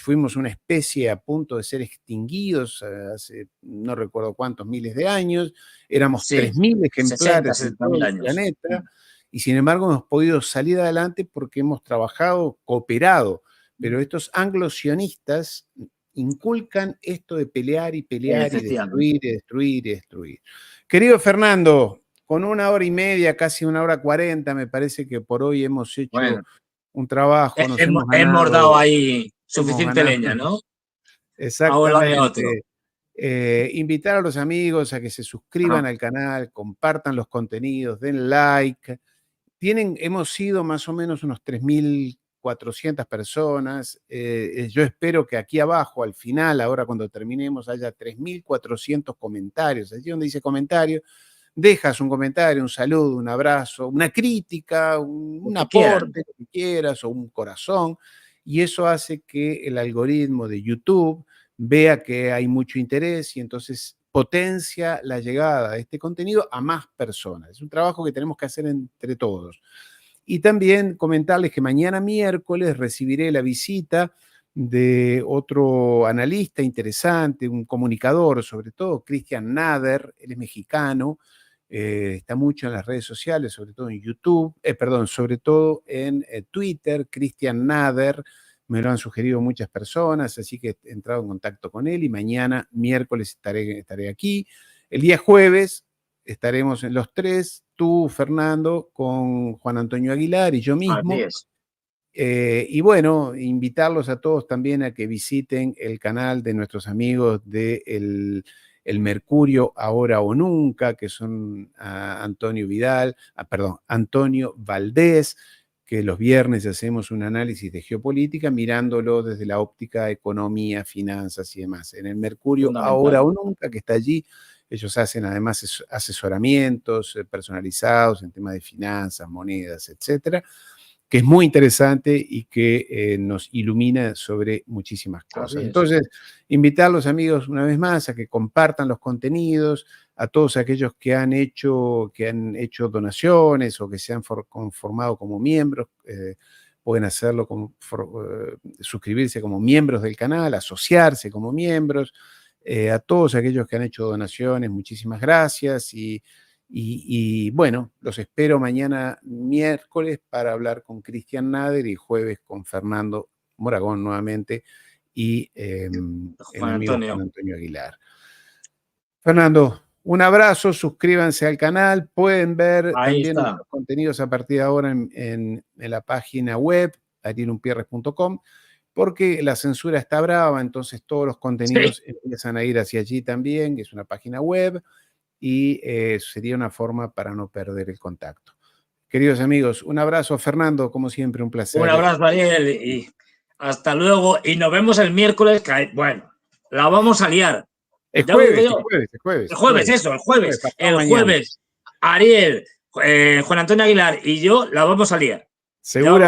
fuimos una especie a punto de ser extinguidos hace no recuerdo cuántos miles de años. Éramos Sí, 3.000 60, ejemplares en 70 todo mil el años. planeta y sin embargo hemos podido salir adelante porque hemos trabajado, cooperado. Pero estos anglo-sionistas inculcan esto de pelear y pelear y Efectivamente. destruir y destruir y destruir. Querido Fernando, con 1 hora y media, casi 1 hora 40, me parece que por hoy hemos hecho Bueno, un trabajo, nos hemos hemos dado ganado, ahí hemos suficiente ganado. leña, ¿no? Ahora la de otro. Exactamente. Invitar a los amigos a que se suscriban al canal, compartan los contenidos, den like, hemos sido más o menos unos 3.400 personas. Yo espero que aquí abajo, al final, ahora cuando terminemos, haya 3.400 comentarios. Allí donde dice comentario, dejas un comentario, un saludo, un abrazo, una crítica, un aporte, lo que quieras, o un corazón. Y eso hace que el algoritmo de YouTube vea que hay mucho interés y entonces potencia la llegada de este contenido a más personas. Es un trabajo que tenemos que hacer entre todos. Y también comentarles que mañana miércoles recibiré la visita de otro analista interesante, un comunicador, sobre todo, Christian Nader. Él es mexicano, está mucho en las redes sociales, sobre todo en YouTube, sobre todo en Twitter, Christian Nader. Me lo han sugerido muchas personas, así que he entrado en contacto con él y mañana, miércoles, estaré aquí. El día jueves estaremos en los tres, tú, Fernando, con Juan Antonio Aguilar y yo mismo. Así es. Y bueno, invitarlos a todos también a que visiten el canal de nuestros amigos de El Mercurio Ahora o Nunca, que son Antonio Valdés, que los viernes hacemos un análisis de geopolítica mirándolo desde la óptica economía, finanzas y demás. En El Mercurio Ahora o Nunca, que está allí, ellos hacen además asesoramientos personalizados en temas de finanzas, monedas, etcétera, que es muy interesante y que nos ilumina sobre muchísimas cosas. Entonces, invitar a los amigos una vez más a que compartan los contenidos, a todos aquellos que han hecho donaciones o que se han conformado como miembros, pueden hacerlo, suscribirse como miembros del canal, asociarse como miembros. A todos aquellos que han hecho donaciones, muchísimas gracias y bueno, los espero mañana miércoles para hablar con Christian Nader y jueves con Fernando Moragón nuevamente y el amigo Juan Antonio Aguilar. Fernando, un abrazo, suscríbanse al canal, pueden ver también nuestros contenidos a partir de ahora en la página web, arielunpierres.com, porque la censura está brava, entonces todos los contenidos empiezan a ir hacia allí también, que es una página web, y sería una forma para no perder el contacto. Queridos amigos, un abrazo. Fernando, como siempre, un placer. Un abrazo, Ariel, y hasta luego. Y nos vemos el miércoles, que, bueno, la vamos a liar. El jueves. El jueves, Ariel, Juan Antonio Aguilar y yo la vamos a liar. Seguro.